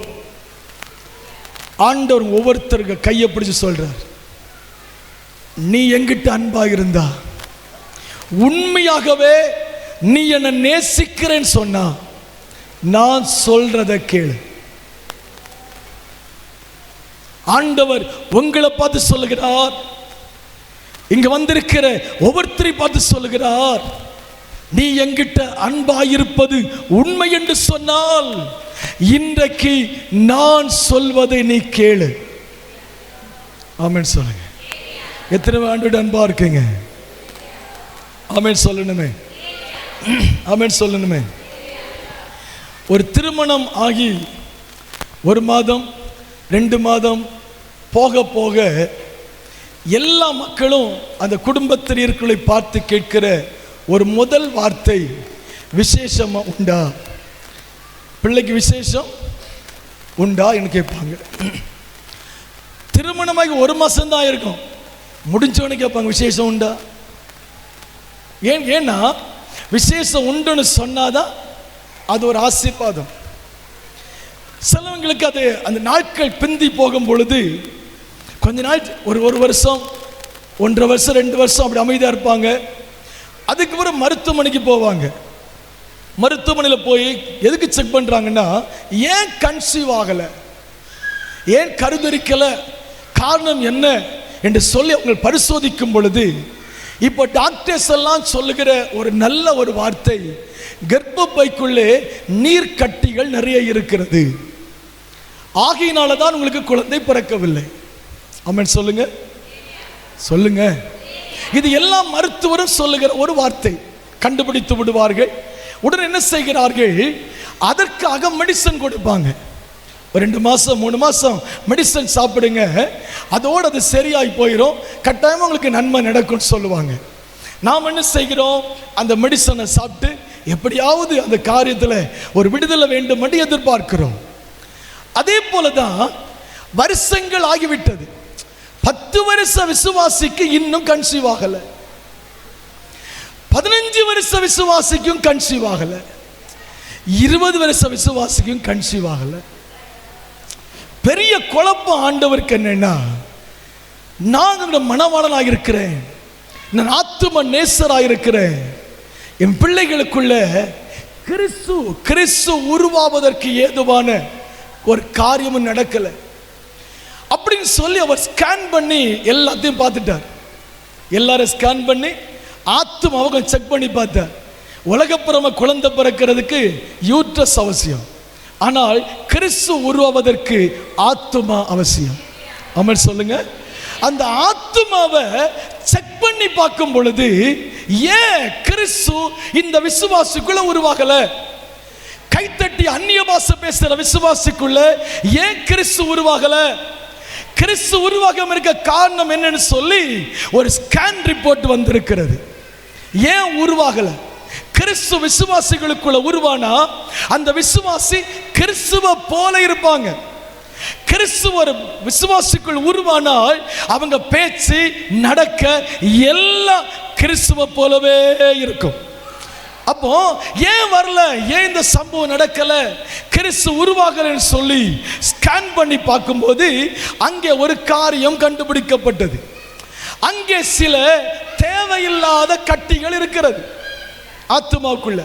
ஆண்டவர் ஒவ்வொருத்தருக்கு கையை பிடிச்சு சொல்றார், நீ எங்கிட்ட அன்பாய் இருந்தா, உண்மையாகவே நீ என்னை நேசிக்கிறேன்னு சொன்னா நான் சொல்றதை கேளு. ஆண்டவர் உங்களை பார்த்து சொல்லுகிறார், இங்க வந்திருக்கிற ஒவ்வொருத்தரை பார்த்து சொல்லுகிறார், நீ என்கிட்ட அன்பாயிருப்பது உண்மை என்று சொன்னால் இன்றைக்கு நான் சொல்வதை நீ கேளு. ஆமென் சொல்லுங்க. எத்தனை ஆண்டோட அன்பா இருக்குங்க? ஆமென் சொல்லணுமே, ஆமென் சொல்லணுமே. ஒரு திருமணம் ஆகி 1 மாதம் 2 மாதம் போக போக எல்லா மக்களும் அந்த குடும்பத்தினர்களை பார்த்து கேட்கிற ஒரு முதல் வார்த்தை, விசேஷமா உண்டா? பிள்ளைக்கு விசேஷம் உண்டா என்று கேட்பாங்க. திருமணமாகி 1 மாசம் தான் இருக்கும், முடிஞ்சவனே கேட்பாங்க விசேஷம் உண்டா? ஏன்னா விசேஷம் உண்டுன்னு சொன்னாதான் அது ஒரு ஆசீர்வாதம். சிலவங்களுக்கு அது அந்த நாட்கள் பிந்தி போகும் பொழுது கொஞ்ச நாள் ஒரு வருஷம் 1.5 வருஷம் 2 வருஷம் அப்படி அமைதியாக இருப்பாங்க. அதுக்கப்புறம் மருத்துவமனைக்கு போவாங்க. மருத்துவமனையில் போய் எதுக்கு செக் பண்ணுறாங்கன்னா, ஏன் கன்சீவ் ஆகலை, ஏன் கருதரிக்கலை, காரணம் என்ன என்று சொல்லி அவங்க பரிசோதிக்கும் பொழுது இப்போ டாக்டர்ஸ் எல்லாம் சொல்லுகிற ஒரு நல்ல ஒரு வார்த்தை, கர்ப்பப்பைக்குள்ளே நீர் கட்டிகள் நிறைய இருக்கிறது, ஆகையினால தான் உங்களுக்கு குழந்தை பிறக்கவில்லை. ஆமென் சொல்லுங்க, சொல்லுங்க. இது எல்லாம் மருத்துவரும் சொல்லுகிற ஒரு வார்த்தை. கண்டுபிடித்து விடுவார்கள். உடனே என்ன செய்கிறார்கள், அதற்காக மெடிசன் கொடுப்பாங்க. ஒரு 2 மாதம் 3 மாதம் மெடிசன் சாப்பிடுங்க, அதோடு அது சரியாகி போயிடும், கட்டாயமாக உங்களுக்கு நன்மை நடக்கும்னு சொல்லுவாங்க. நாம் என்ன செய்கிறோம், அந்த மெடிசனை சாப்பிட்டு எப்படியாவது அந்த காரியத்தில் ஒரு விடுதலை வேண்டும் என்று எதிர்பார்க்கிறோம். அதே போல தான் வருஷங்கள் ஆகிவிட்டது. 10 வருஷ விசுவாசிக்கு இன்னும் கன்சீவ் ஆகல, 15 வருஷ விசுவாசிக்கும் கன்சீவ் ஆகல, 20 வருஷ விசுவாசிக்கும் கன்சீவ் ஆகல. பெரிய குழப்பம் ஆண்டவருக்கு என்னன்னா, நான் மனவாளனாக இருக்கிறேன், நான் ஆத்தும நேசராக இருக்கிறேன், என் பிள்ளைகளுக்குள்ள கிறிஸ்து உருவாவதற்கு ஏதுவான ஒரு காரியமும் நடக்கல அப்படின்னு சொல்லி அவர் ஸ்கேன் பண்ணி எல்லாத்தையும் பார்த்துட்டார். எல்லாரும் ஸ்கேன் பண்ணி ஆத்துமாவை செக் பண்ணி பார்த்தார். உலகப்புறமா குழந்தை பிறக்கிறதுக்கு யூட்ரஸ் அவசியம், ஆனால் கிறிஸ்து உருவாவதற்கு ஆத்துமா அவசியம். ஆமென் சொல்லுங்க. அந்த ஆத்துமாவை செக் பண்ணி பார்க்கும் பொழுது ஏன் கிறிஸ்து இந்த விசுவாசிக்குள்ள உருவாகல? கைத்தட்டி அந்நிய பாஷை பேசுற விசுவாசிக்குள்ள ஏன் கிறிஸ்து உருவாகல? கிறிஸ்து உருவாகாம இருக்க காரணம் என்னன்னு சொல்லி ஒரு ஸ்கேன் ரிப்போர்ட் வந்திருக்கிறது. ஏன் உருவாகல? கிறிஸ்து விசுவாசிகளுக்குள்ள உருவானா அந்த விசுவாசி கிறிஸ்துவ போல இருப்பாங்க. கிறிஸ்து ஒரு விசுவாசிக்குள் உருவானால் அவங்க பேச்சு நடக்க எல்லாம் கிறிஸ்துவ போலவே இருக்கும். அப்போ ஏன் வரல, ஏன் இந்த சம்பவம் நடக்கல, கிறிஸ்து உருவாகலன்னு சொல்லி ஸ்கேன் பண்ணி பார்க்கும்போது அங்கே ஒரு காரியம் கண்டுபிடிக்கப்பட்டது. அங்கே சில தேவையில்லாத கட்டிகள் இருக்கிறது ஆத்துமாவுக்குள்ள.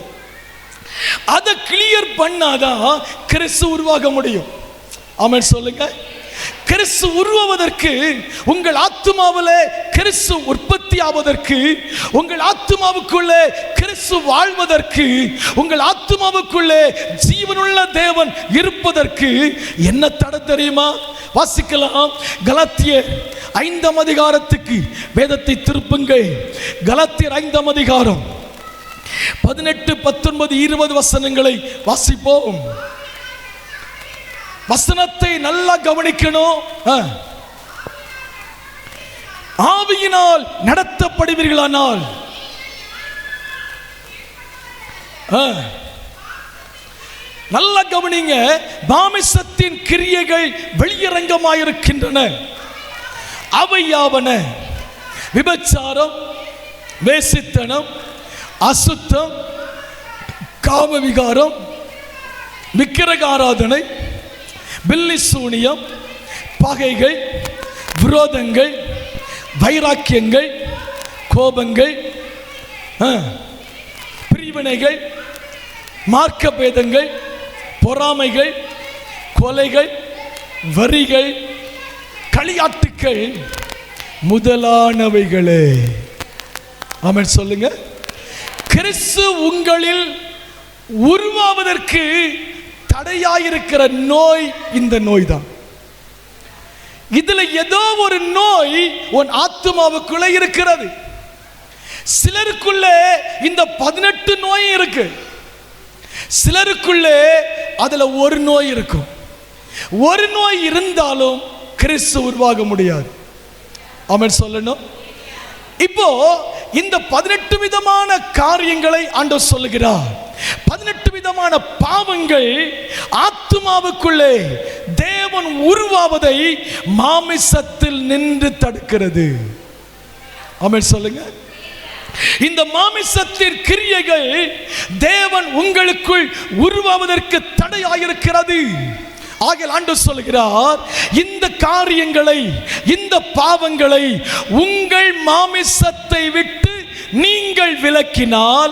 அதை கிளியர் பண்ணாதான் கிறிஸ்து உருவாக முடியும். ஆமென் சொல்லுங்க. கிறிஸ்து உருவாவதற்கு, உங்கள் ஆத்துமாவிலே கிறிஸ்து உற்பத்தி ஆவதற்கு, உங்கள் ஆத்துமாவுக்குள்ளே கிறிஸ்து வாழ்வதற்கு, உங்கள் ஆத்துமாவுக்குள்ளே ஜீவனுள்ள தேவன் இருப்பதற்கு என்ன தடை தெரியுமா? வாசிக்கலாம். கலாத்தியர் 5ஆம் அதிகாரத்துக்கு வேதத்தை திருப்புங்கள். கலாத்தியர் 5ஆம் அதிகாரம் 18, 19, 20 வசனங்களை வாசிப்போம். வசனத்தை நல்லா கவனிக்கணும். ஆவியினால் நடத்தப்படுவீர்களானால், நல்லா கவனிங்க. மாமிசத்தின் கிரியைகள் வெளியரங்கமாயிருக்கின்றன. அவை யாவன: விபச்சாரம், வேசித்தனம், அசுத்தம், காமவிகாரம், விக்கிரக ஆராதனை, பில்லி சூனியம், பகைகள், விரோதங்கள், வைராக்கியங்கள், கோபங்கள், பிரிவினைகள், மார்க்க பேதங்கள், பொறாமைகள், கொலைகள், வரிகள், களியாட்டுக்கள் முதலானவைகளே. ஆமென் சொல்லுங்க. கிறிஸ்து உங்களில் உருவாவதற்கு தடையாயிருக்கிற நோய் இந்த நோய் தான். இதுல ஏதோ ஒரு நோய் உன் ஆத்துமாவுக்குள்ள இருக்கிறது. சிலருக்குள்ள இந்த 18 நோய் இருக்கு. சிலருக்குள்ளே அதுல ஒரு நோய் இருக்கும். ஒரு நோய் இருந்தாலும் கிறிஸ்து உருவாக முடியாது. ஆமென் சொல்லணும். இப்போ இந்த 18 விதமான காரியங்களை ஆண்டவர் சொல்லுகிறார். 18 விதமான பாவங்கள் ஆத்துமாவுக்குள்ளே தேவன் உருவாவதை மாமிசத்தில் நின்று தடுக்கிறது. ஆமென் சொல்லுங்க. இந்த மாமிசத்தின் கிரியைகள் தேவன் உங்களுக்குள் உருவாவதற்கு தடையாயிருக்கிறது. ஆகிய ஆண்டவர் சொல்கிறார், இந்த காரியங்களை, இந்த பாவங்களை உங்கள் மாமிசத்தை விட்டு நீங்கள் விலக்கினால்,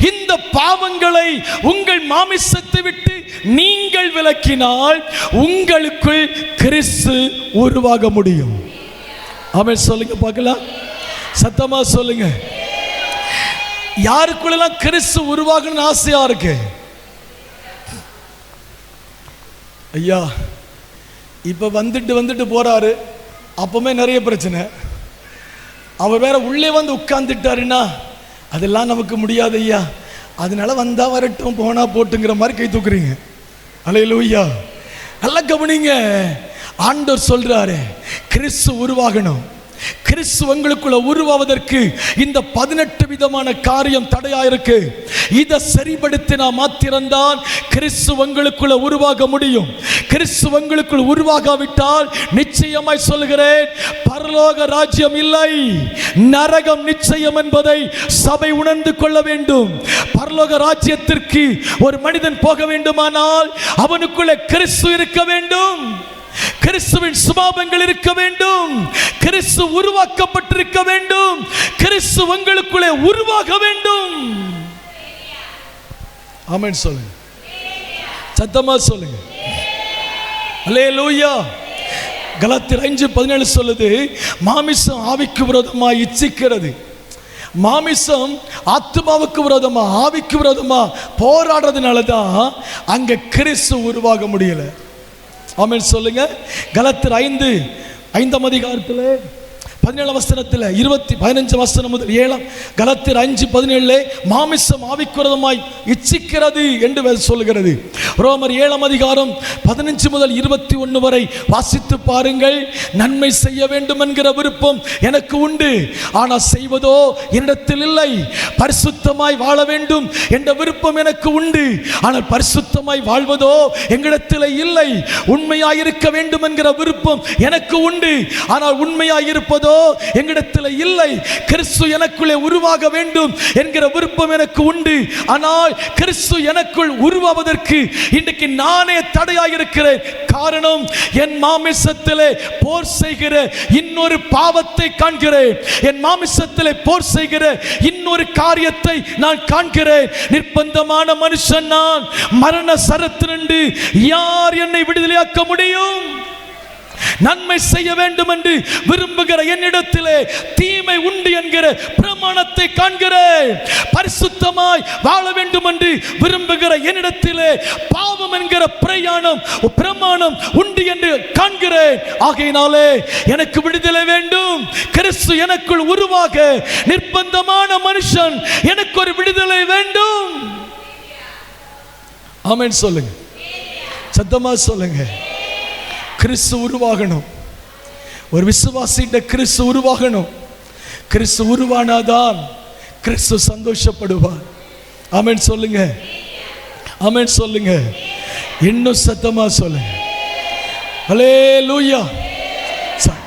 இந்த பாவங்களை உங்கள் மாமிசத்தை விட்டு நீங்கள் விலக்கினால் உங்களுக்குள் கிறிஸ்து உருவாக முடியும். ஆமென் சொல்லுங்க பார்க்கலாம். சத்தமா சொல்லுங்க. யாருக்குள்ளெல்லாம் கிறிஸ்து உருவாகணும்னு ஆசையா இருக்கு? ஐயா இப்ப வந்துட்டு போறாரு, அப்பவுமே நிறைய பிரச்சனை. அவர் வேற உள்ளே வந்து உட்கார்ந்துட்டாருன்னா அதெல்லாம் நமக்கு முடியாது ஐயா, அதனால வந்தா வரட்டும் போனா போட்டுங்கிற மாதிரி கை தூக்குறீங்க. அல்லேலூயா. நல்லா கவனிங்க. ஆண்டவர் சொல்றாரு, கிறிஸ்து உருவாகணும். கிறிஸ்து உங்களுக்குள்ள உருவாவதற்கு இந்த 18 விதமான காரியம் தடையாயிருக்கு. இதை சரிபடுத்தினா மாத்திரம்தான் கிறிஸ்து உங்களுக்குள்ள உருவாக முடியும். கிறிஸ்து உங்களுக்குள் உருவாகாவிட்டால் நிச்சயமாய் சொல்கிறேன், பரலோக ராஜ்யம் இல்லை, நரகம் நிச்சயம் என்பதை சபை உணர்ந்து கொள்ள வேண்டும். பரலோக ராஜ்யத்திற்கு ஒரு மனிதன் போக வேண்டுமானால் அவனுக்குள்ள கிறிஸ்து இருக்க வேண்டும். கிறிஸ்துவின் சுபாவங்கள் இருக்க வேண்டும். கிறிஸ்து உருவாக்கப்பட்டிருக்க வேண்டும். கிறிஸ்து உங்களுக்குள்ளே உருவாக வேண்டும். ஆமென் சொல்லுங்க. சத்தமா சொல்லுங்க. அல்லேலூயா. கலாத்தியர் 5:17 சொல்லுது, மாமிசம் ஆவிக்கு விரோதமா இச்சிக்கிறது. மாமிசம் ஆத்துமாவுக்கு விரோதமா, ஆவிக்கு விரோதமா போராடுறதுனால தான் அங்க கிறிஸ்து உருவாக முடியல. ஆமென் சொல்லுங்க. கலாத்தியர் 5ஆம் அதிகாரத்தில் 17 வசனத்தில் 15 வசனம் முதல் 7, கலாத்தியர் 5:17 மாமிசம் ஆவிக்குரதமாய் இச்சிக்கிறது என்று சொல்லுகிறது. ரோமர் 7ஆம் அதிகாரம் 15 முதல் 21 வரை வாசித்து பாருங்கள். நன்மை செய்ய வேண்டும் என்கிற விருப்பம் எனக்கு உண்டு, ஆனால் செய்வதோ என்னிடத்தில் இல்லை. பரிசுத்தமாய் வாழ வேண்டும் என்ற விருப்பம் எனக்கு உண்டு, ஆனால் பரிசுத்தமாய் வாழ்வதோ எங்களிடத்தில் இல்லை. உண்மையாயிருக்க வேண்டும் என்கிற விருப்பம் எனக்கு உண்டு, ஆனால் உண்மையாயிருப்பதோ எங்களிடத்தில் இல்லை. கிறிஸ்து எனக்குள்ளே உருவாக வேண்டும் என்கிற விருப்பம் எனக்கு உண்டு. ஆனால் கிறிஸ்து எனக்குள் உருவாவதற்கு இன்றைக்கு நானே தடையாக இருக்கிறேன். காரணம், என் மாமிசத்திலே போர் செய்கிற இன்னொரு பாவத்தை காண்கிறேன். என் மாமிசத்திலே போர் செய்கிற இன்னொரு காரியத்தை நான் காண்கிறேன். நிர்பந்தமான மனுஷன் நான். மரண சரத்திலிருந்து யார் என்னை விடுதலையாக்க முடியும்? நன்மை செய்ய வேண்டும் என்று விரும்புகிற என்னிடத்திலே தீமை உண்டு என்கிற பிரமாணத்தை காண்கிறேன். பரிசுத்தமாய் வாழ வேண்டும் என்று விரும்புகிற என்னிடத்திலே பாவம் என்கிற பிரமாணம் உண்டு என்று காண்கிறேன். ஆகையினாலே எனக்கு விடுதலை வேண்டும். கிறிஸ்து எனக்குள் உருவாக நிர்பந்தமான மனுஷன் எனக்கு ஒரு விடுதலை வேண்டும். ஆமென் சொல்லுங்க, சத்தமா சொல்லுங்க. கிறிஸ்து உருவாகணும். ஒரு விசுவாசிட்ட கிறிஸ்து உருவாகணும். கிறிஸ்து உருவானாதான் கிறிஸ்து சந்தோஷப்படுவார். ஆமென் சொல்லுங்க, ஆமென் சொல்லுங்க. இன்னும் சத்தமா சொல்லுங்க. ஹல்லேலூயா.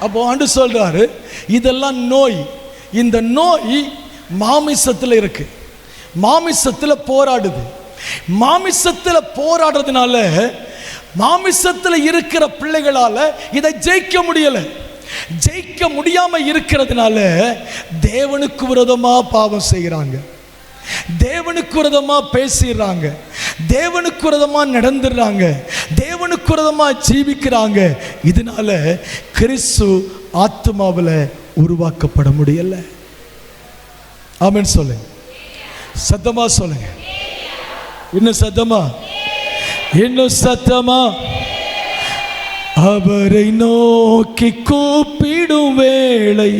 அப்போ ஆண்டு சொல்றாரு, இதெல்லாம் நோய். இந்த நோய் மாமிசத்தில் இருக்கு. மாமிசத்தில் போராடுது. மாமிசத்தில் போராடுறதுனால மாமிசத்தில் இருக்கிற பிள்ளைகளால இதை ஜெயிக்க முடியல. ஜெயிக்க முடியாம இருக்கிறதுனால தேவனுக்கு விரோதமா பாவம் செய்கிறாங்க, தேவனுக்கு விரோதமா பேசிடுறாங்க, தேவனுக்கு விரோதமா நடந்துடுறாங்க, தேவனுக்கு விரோதமா ஜீவிக்கிறாங்க. இதனால கிறிஸ்து ஆத்துமாவில் உருவாக்கப்பட முடியல. ஆமென் சொல்லுங்க, சத்தமா சொல்லுங்க. இன்னும் சத்தமா, இன்னும் சத்தமா. அவரை நோக்கி கூப்பிடும் வேளை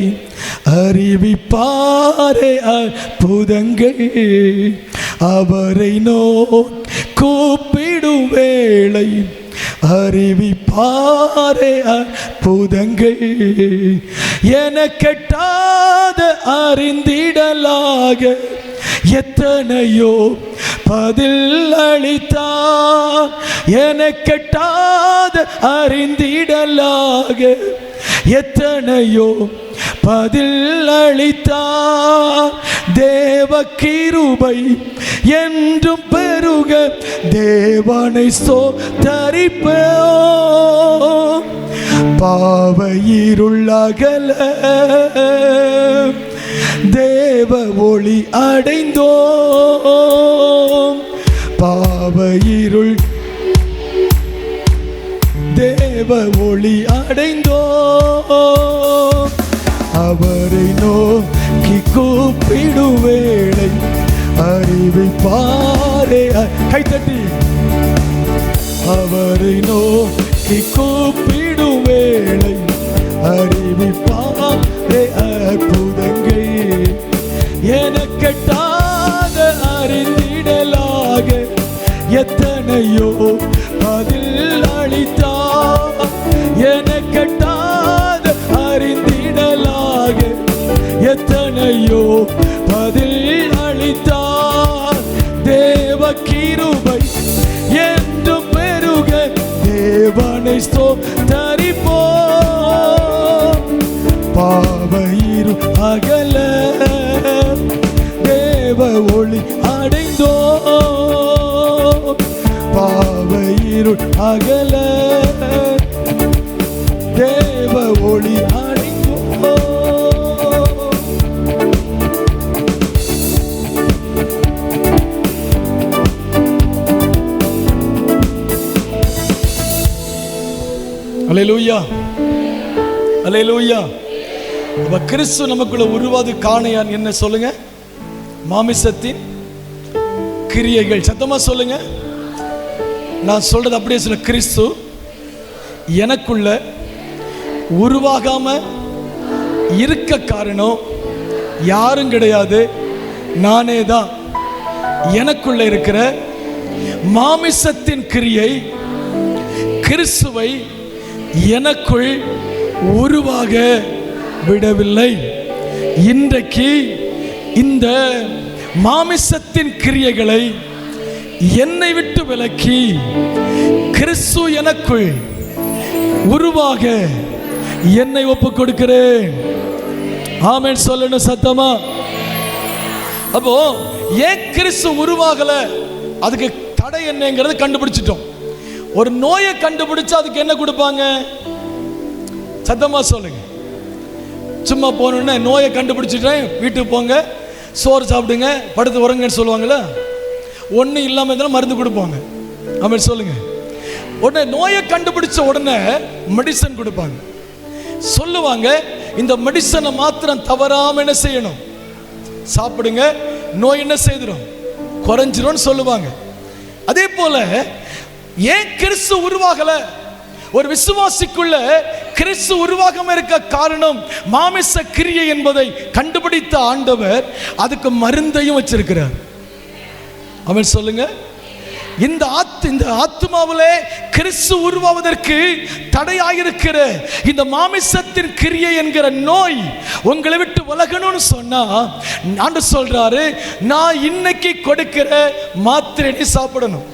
அறிவிப்பாரே அற்புதங்கள். அவரை நோக்கி கூப்பிடும் வேளை அறிவிப்பாரே அற்புதங்கள். என கெட்டாத அறிந்திடலாக எத்தனையோ பதில் அளித்தார். என கெட்டாத அறிந்திடலாக எத்தனையோ பதில் அளித்தார். தேவ கிருபை என்றும் பெருக தேவனை ஸ்தோத்தரிப்போம். பாவ இருள் அகல தேவ ஒளி அடைந்தோம். பாவ இருள் தேவ ஒளி அடைந்தோம். அவரை நோக்கி கூப்பிடும் வேளை அறிவிப்பாரே. கைத்தட்டி. அவரை நோக்கி கூப்பிடும் வேளை அறிவிப்பாரே அற்புதங்கள். என கெட்டாத அறிந்திடலாக எத்தனையோ பதில் அளித்தார். என கெட்டாத அறிந்திடலாக எத்தனையோ பதில் அளித்தார். தேவ கிருபை என்றும் பெருக தேவனை ஸ்தோத்தரிப்போம். பாவ இருள் அகல தேவ ஒளி அடைந்தோம். பாவ இருள் அகல தேவ ஒளி அடைந்தோம். அல்லேலூயா, அல்லேலூயா. கிறிஸ்து நமக்குள்ள உருவாது காணையான் என்ன சொல்லுங்க? மாமிசத்தின் கிரியைகள். சத்தமா சொல்லுங்க. நான் சொல்றது அப்படியே சொல்ல. கிறிஸ்து எனக்குள்ள உருவாகாம இருக்க காரணம் யாரும் கிடையாது, நானே தான். எனக்குள்ள இருக்கிற மாமிசத்தின் கிரியை கிறிஸ்துவை எனக்குள் உருவாக விடவில்லை. இன்றைக்கு இந்த மாமிசத்தின் கிரியைகளை என்னை விட்டு விலக்கி கிறிஸ்து எனக்குள் உருவாக என்னை ஒப்புக் கொடுக்கிறேன். ஆமென் சொல்லணும் சத்தமா. அப்போ ஏன் கிறிஸ்து உருவாகல, அதுக்கு தடை என்னங்கிறத கண்டுபிடிச்சிட்டோம். ஒரு நோயை கண்டுபிடிச்சா அதுக்கு என்ன கொடுப்பாங்க? சத்தமா சொல்லுங்க. சும்மா போனோன்னே நோயை கண்டுபிடிச்சிட்டேன், வீட்டுக்கு போங்க, சோறு சாப்பிடுங்க, படுத்து உறங்கன்னு சொல்லுவாங்களா? ஒன்றும் இல்லாமல் இருந்தாலும் மருந்து கொடுப்பாங்க. ஆமென் சொல்லுங்க. உடனே நோயை கண்டுபிடிச்ச உடனே மெடிசன் கொடுப்பாங்க. சொல்லுவாங்க, இந்த மெடிசனை மாத்திரம் தவறாம என்ன செய்யணும்? சாப்பிடுங்க, நோய் என்ன செய்திடும்? குறைஞ்சிரும் சொல்லுவாங்க. அதே போல ஏன் கிறிஸ்து உருவாகல? ஒரு விசுவாசிக்குள்ள கிறிஸ்து உருவாகாம இருக்க காரணம் மாமிச கிரியை என்பதை கண்டுபிடித்த ஆண்டவர் அதுக்கு மருந்தையும் வச்சிருக்கிறார். அவன் சொல்லுங்க, இந்த ஆத்மாவிலே கிறிஸ்து உருவாவதற்கு தடையாயிருக்கிற இந்த மாமிசத்தின் கிரியை என்கிற நோய் உங்களை விட்டு விலகணும்னு சொன்னா ஆண்டவர் சொல்றாரு, நான் இன்னைக்கு கொடுக்கிற மாத்திரை சாப்பிடணும்,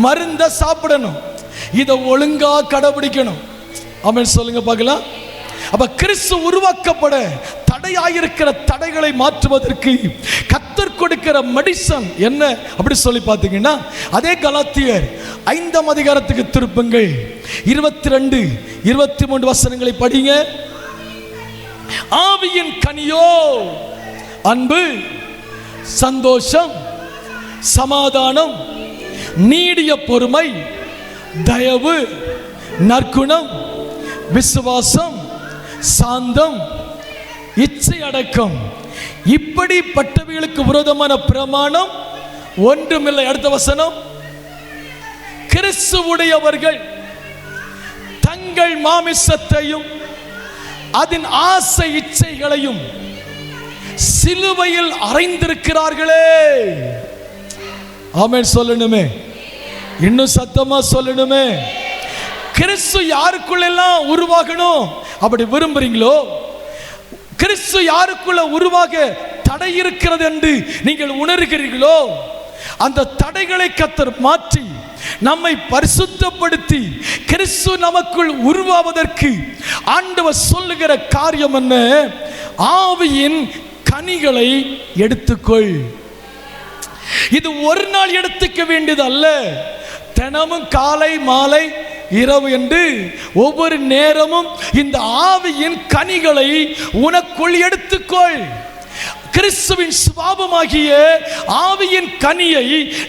மருந்த சாப்பிடணும், இதை ஒழுங்கா கடைபிடிக்கணும். ஆமென் சொல்லுங்க பார்க்கலாம். அப்ப கிறிஸ்து உருவாக்கப்பட தடையாயிருக்கிற தடைகளை மாற்றுவதற்கு கர்த்தர் கொடுக்கிற மெடிசன் என்ன அப்படி சொல்லி பார்த்தீங்கன்னா, அதே கலாத்தியர் 5ஆம் அதிகாரத்துக்கு திருப்புங்கள். 22, 23 வசனங்களை படிங்க. ஆவியின் கனியோ அன்பு, சந்தோஷம், சமாதானம், நீடிய பொறுமை, தயவு, நற்குணம், விசுவாசம், சாந்தம், இச்சை அடக்கம், இப்படிப்பட்டவைகளுக்கு விரோதமான பிரமாணம் ஒன்றுமில்லை. அடுத்த வசனம், கிறிஸ்துவுடையவர்கள் தங்கள் மாமிசத்தையும் அதன் ஆசை இச்சைகளையும் சிலுவையில் அறைந்திருக்கிறார்களே. ஆமென் சொல்லணுமே, இன்னும் சத்தமா சொல்லணுமே. கிறிஸ்து யாருக்குள்ளெல்லாம் உருவாகணும் அப்படி விரும்புறீங்களோ, கிறிஸ்து யாருக்குள்ள உருவாக தடை இருக்கிறது என்று நீங்கள் உணர்கிறீர்களோ, அந்த தடைகளை கர்த்தர் மாற்றி நம்மை பரிசுத்தப்படுத்தி கிறிஸ்து நமக்குள் உருவாவதற்கு ஆண்டவர் சொல்லுகிற காரியம் என்ன? ஆவியின் கனிகளை எடுத்துக்கொள். இது ஒரு நாள் எடுத்துக்க வேண்டியது அல்ல, தினமும் காலை மாலை இரவு என்று ஒவ்வொரு நேரமும் இந்த ஆவியின் கனிகளை உனக்குள் எடுத்துக்கொள். கிறிஸ்துவின் சுபாவமாகிய ஆவியின் கனியை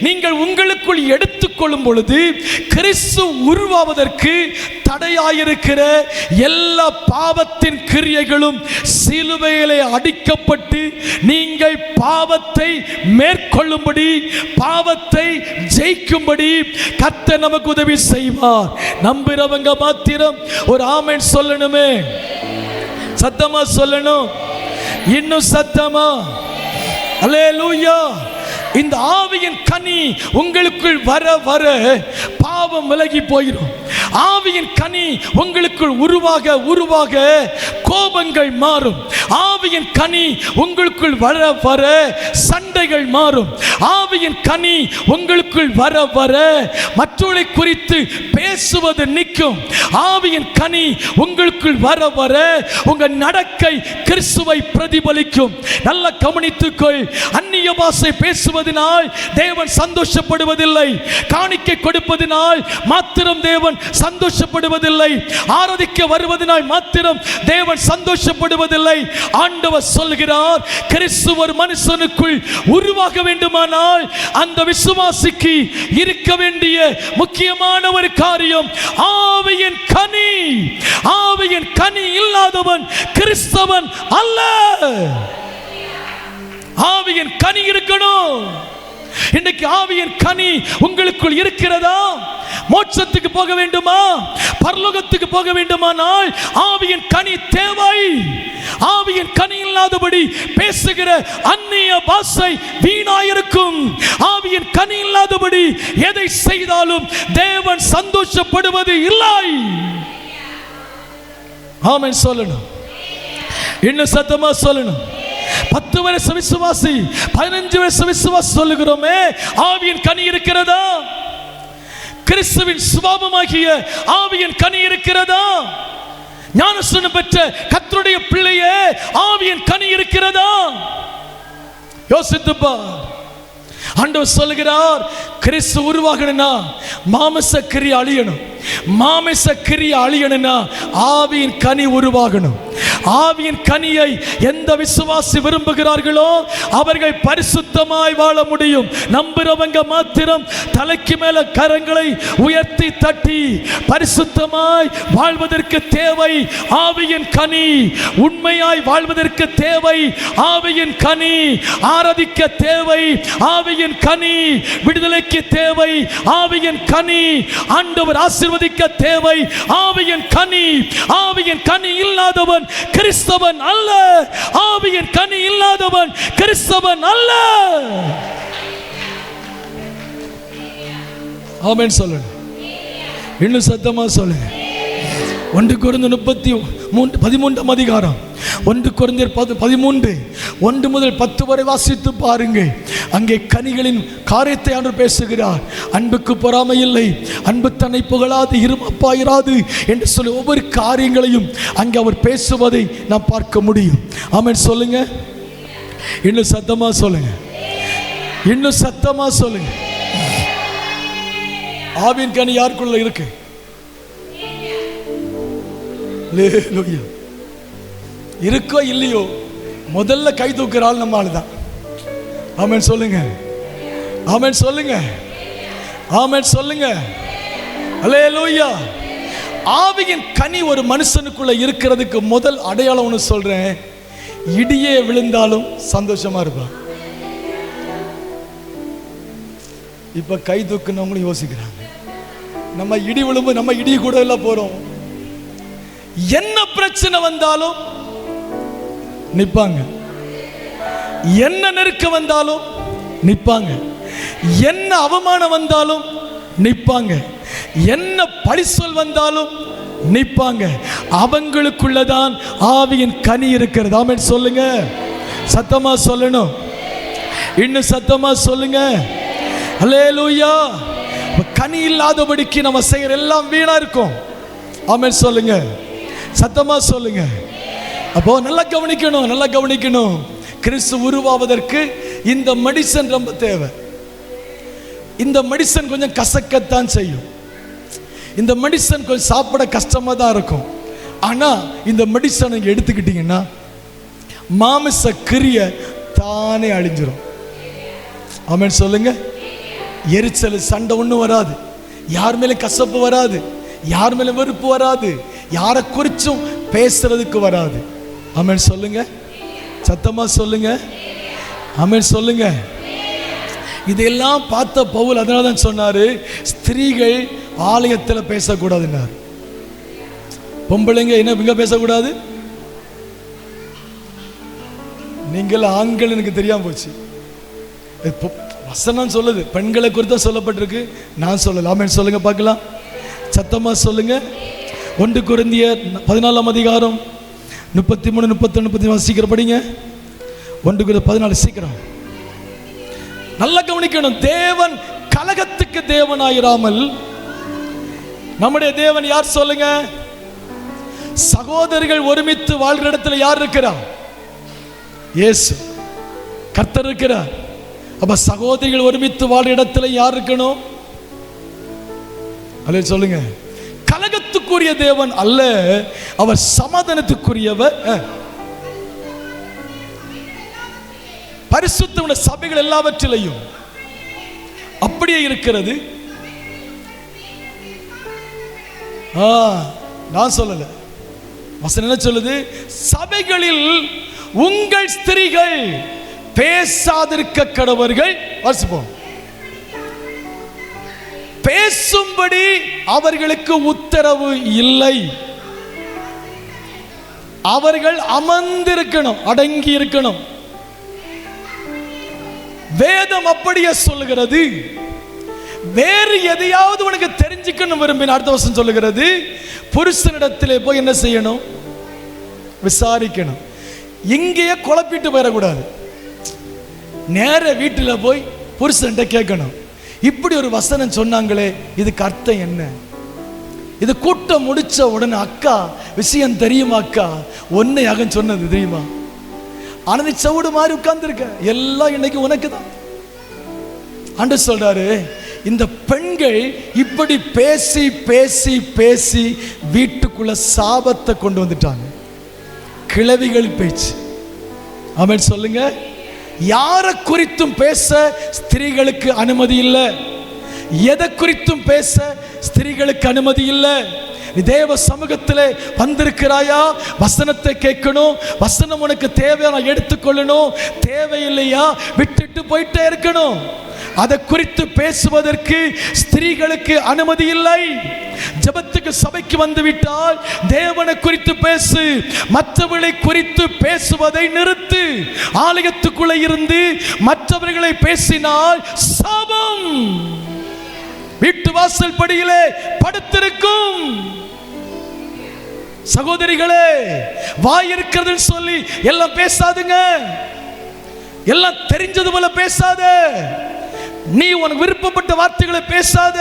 நீங்கள் உங்களுக்குள் எடுத்துக்கொள்ளும் பொழுது கிறிஸ்து உருவாவதற்கு தடையாயிருக்கிற எல்லா பாவத்தின் கிரியைகளும் சிலுவையிலே அடிக்கப்பட்டு நீங்கள் பாவத்தை மேற்கொள்ளும்படி, பாவத்தை ஜெயிக்கும்படி கர்த்தர் நமக்கு உதவி செய்வார். நம்புறவங்க மாத்திரம் ஒரு ஆமென் சொல்லணுமே, சத்தமா சொல்லணும், இன்னும் சத்தமா அல்லேலூயா. இந்த ஆவியின் கனி உங்களுக்குள் வர வர பாவம் விலகி போயிடும். ஆவியின் கனி உங்களுக்குள் உருவாக உருவாக கோபங்கள் மாறும். ஆவியின் கனி உங்களுக்குள் வர வர சண்டைகள் மாறும். ஆவியின் கனி உங்களுக்குள் வர வர மற்றவர்களை குறித்து பேசுவது நிற்கும். ஆவியின் கனி உங்களுக்குள் வர வர உங்க நடக்கை கிறிஸ்துவை பிரதிபலிக்கும். நல்ல கவனித்துக்கொள். அந்நிய பாஷை பேசுவதனால் தேவன் சந்தோஷப்படுவதில்லை. காணிக்கை கொடுப்பதனால் மாத்திரம் தேவன் சந்தோஷப்படுவதில்லை. ஆராதிக்க வருவதனால் மாத்திரம் தேவன் சந்தோஷப்படுவதில்லை. ஆண்டவர் சொல்கிறார், கிறிஸ்து ஒரு மனுஷனுக்குள் உருவாக வேண்டுமானால் அந்த விசுவாசிக்கு இருக்க வேண்டிய முக்கியமான ஒரு காரியம் ஆவியின் கனி. ஆவியின் கனி இல்லாதவன் கிறிஸ்தவன் அல்ல. ஆவியின் கனி இருக்கணும். இன்னைக்கு ஆவியின் கனி உங்களுக்குள் இருக்கிறதா? மோட்சத்துக்கு போக வேண்டுமா, பரலோகத்துக்கு போக வேண்டுமானால் ஆவியின் கனி தேவை. ஆவியின் கனி இல்லாதபடி பேசுகிற அந்நிய பாஷை வீணாயிருக்கும். ஆவியின் கனி இல்லாதபடி எதை செய்தாலும் தேவன் சந்தோஷப்படுவது இல்லை. ஆமென் சொல்லணும், இன்னும் சத்தமா சொல்லணும். 10 வருஷ விசுவாசி, 15 வருஷ விசுவாசி சொல்லுகிறோமே, ஆவியின் கனி இருக்கிறதா? கிறிஸ்துவின் சுபாவமாகிய ஆவியின் கனி இருக்கிறதா? ஞானஸ்நானம் பெற்ற கர்த்தருடைய பிள்ளையே, ஆவியின் கனி இருக்கிறதா? யோசித்துப்பா. ஆண்டவர் சொல்லுகிறார், கிறிஸ்து உருவாகணும்னா மாமிச கிரியை அழியணும். மாமிச கிரியை அழியணும்னா ஆவியின் கனி உருவாகணும். ஆவியின் கனியை எந்த விசுவாசி விரும்புகிறார்களோ அவர்கள் பரிசுத்தமாய் வாழ முடியும். நம்புறவங்க மாத்திரம் தலைக்கு மேல கரங்களை உயர்த்தி தட்டி பரிசுத்தமாய் வாழ்வதற்கு தேவை ஆவியின் கனி. உண்மையாய் வாழ்வதற்கு தேவை ஆவியின் கனி. ஆராதிக்க தேவை ஆவியின் கனி. விடுதலைக்கு தேவை ஆவியின் கனி. ஆண்டவர் ஆசீர்வதிக்க தேவை ஆவியின் கனி. ஆவியின் கனி இல்லாதவன் கிறிஸ்தவன் அல்ல. ஆவியின் கனி இல்லாதவன் கிறிஸ்தவன் அல்ல. ஆமென் சொல்லணும். இன்னும் சத்தமா சொல்லுங்க. 1 கொரிந்தியர் 13 அதிகாரம், 1 கொரிந்தியர் 13 1 முதல் 10 வரை வாசித்து பாருங்கள். அங்கே கனிகளின் காரியத்தை ஆண்டவர் பேசுகிறார். அன்புக்கு பொறாமை இல்லை, அன்பு தன்னை புகழாது, இருமப்பாயிராது என்று சொல்லி ஒவ்வொரு காரியங்களையும் அங்கே அவர் பேசுவதை நாம் பார்க்க முடியும். ஆமென் சொல்லுங்க. இன்னும் சத்தமா சொல்லுங்க. இன்னும் சத்தமா சொல்லுங்க. ஆவியின் கனி யாருக்குள்ள இருக்கு? இருக்கோ இல்லையோ முதல்ல கை தூக்குற ஆள் நம்ம ஆள் தான். ஆமென் சொல்லுங்க. ஆமென் சொல்லுங்க. ஆமென் சொல்லுங்க. அல்லேலூயா. ஆவியின் கனி ஒரு மனுஷனுக்குள்ள இருக்கிறதுக்கு முதல் அடையாளம் ஒன்று சொல்றேன். இடியே விழுந்தாலும் சந்தோஷமா இருப்பான். இப்ப கை தூக்குனவங்களும் யோசிக்கிறாங்க, நம்ம இடி விழும்பு நம்ம இடி கூட எல்லாம் போறோம். என்ன பிரச்சனை வந்தாலும் நிப்பாங்க, என்ன நெருக்க வந்தாலும் நிப்பாங்க, என்ன அவமானம் வந்தாலும் நிப்பாங்க, என்ன பழிசொல் வந்தாலும் நிப்பாங்க. அவங்களுக்குள்ளதான் ஆவியின் கனி இருக்கிறது. ஆமென் சொல்லுங்க. சத்தமா சொல்லணும். இன்னும் சத்தமா சொல்லுங்க. அல்லேலூயா. கனி இல்லாதபடிக்கு நம்ம செய்யற எல்லாம் வீணா இருக்கும். ஆமென் சொல்லுங்க. சத்தமா சொல்லுங்க. அப்போ நல்லா கவனிக்கணும், நல்லா கவனிக்கணும். கிறிஸ்து உருவாவதற்கு இந்த மெடிசன் ரொம்ப தேவை. இந்த மெடிசன் கொஞ்சம் கசக்கத்தான் செய்யும். இந்த மெடிசன் கொஞ்சம் சாப்பிட கஷ்டமா தான் இருக்கும். ஆனா இந்த மெடிசன் நீங்க எடுத்துக்கிட்டீங்கன்னா மாமிச கிரியை தானே அழிஞ்சிரும். ஆமென் சொல்லுங்க. எரிச்சல், சண்டை ஒன்றும் வராது, யார் மேலே கசப்பு வராது, யார் மேலே வெறுப்பு வராது, யாரை குறிச்சும் பேசுறதுக்கு வராது. ஆமென் சொல்லுங்க. சத்தமா சொல்லுங்க. ஆமென் சொல்லுங்க. இதெல்லாம் பார்த்த பவுல் அதனால தான் சொன்னாரு, ஸ்திரீகள் ஆலயத்தில் பேசக்கூடாதுன்னார். பொம்பளைங்க என்ன இங்க பேசக்கூடாது? நீங்கள் ஆண்கள் எனக்கு தெரியாம போச்சு. வசனம் சொல்லுது, பெண்களை குறித்து சொல்லப்பட்டிருக்கு, நான் சொல்லல. ஆமென் சொல்லுங்க பார்க்கலாம். சத்தமா சொல்லுங்க. 1 கொரிந்தியர் 14 அதிகாரம் 33 34 சீக்கிரம் படிங்க. 1 கொரிந்தியர் 14 சீக்கிரம். நல்லா கவனிக்கணும். தேவன் கலகத்துக்கு தேவனாயிராமல், நம்முடைய தேவன் யார் சொல்லுங்க? சகோதரர்கள் ஒருமித்து வாழ்கிற இடத்துல யார் இருக்கிறார்? இயேசு கர்த்தர் இருக்கிறார். அப்ப சகோதரிகள் ஒருமித்து வாழ்கிற இடத்துல யார் இருக்கணும்? அல்ல சொல்லுங்க. கலகத்துக்குரிய தேவன் அல்ல, அவர் சமாதானத்துக்குரியவர். பரிசுத்த சபைகள் எல்லாவற்றிலையும் அப்படியே இருக்கிறது. நான் சொல்லல, வசனம் என்ன சொல்லுது? சபைகளில் உங்கள் ஸ்திரீகள் பேசாதிருக்க கடவர்கள். வாசிப்போம். பேசும்படி அவர்களுக்கு உத்தரவு இல்லை, அவர்கள் அமர்ந்திருக்கணும், அடங்கி இருக்கணும். வேதம் அப்படியே சொல்லுகிறது. வேறு எதையாவது உனக்கு தெரிஞ்சுக்கணும் விரும்பின அடுத்த வசனம் சொல்லுகிறது, புருஷனிடத்திலே போய் என்ன செய்யணும்? விசாரிக்கணும். இங்கேயே குழப்பிட்டு போயிடக்கூடாது. நேர வீட்டில் போய் புருஷன்கிட்ட கேட்கணும், இப்படி ஒரு வசனம் சொன்னாங்களே, இதுக்கு அர்த்தம் என்ன? இது கூட்டம் முடிச்ச உடனே அக்கா விஷயம் தெரியுமா அக்கா ஒன்னையாக சொன்னது தெரியுமா, ஆனா நீ சவுடு மாதிரி உட்கார்ந்துருக்க, எல்லாம் இன்னைக்கு உனக்கு தான். ஆண்டவர் சொல்றாரு, இந்த பெண்கள் இப்படி பேசி பேசி பேசி வீட்டுக்குள்ள சாபத்தை கொண்டு வந்துட்டாங்க. கிழவிகள் பேச்சு. ஆமென் சொல்லுங்க. யாரை குறித்தும் பேச ஸ்திரீகளுக்கு அனுமதி இல்லை. எதை குறித்தும் பேச ஸ்திரீகளுக்கு அனுமதி இல்லை. நீ தேவ சமூகத்திலே வந்திருக்கிறாயா, வசனத்தை கேட்கணும், வசனம் உனக்கு தேவையான எடுத்துக்கொள்ளணும், தேவையில்லையா விட்டுட்டு போயிட்டே இருக்கணும். அதை குறித்து பேசுவதற்கு ஸ்திரீகளுக்கு அனுமதி இல்லை. ஜெபத்துக்கு சபைக்கு வந்து விட்டால் தேவனை குறித்து பேசு, மற்றவர்களை குறித்து பேசுவதை நிறுத்து. ஆலயத்துக்குள்ளே இருந்து மற்றவர்களை பேசினால் சாபம் வீட்டு வாசல் படியிலே படுத்திருக்கும். சகோதரிகளே, வாய் இருக்கிறதுன்னு சொல்லி எல்லாம் பேசாதுங்க. எல்லாம் தெரிஞ்சது போல பேசாத. நீ உனக்கு விருப்பப்பட்ட வார்த்தைகளை பேசாத.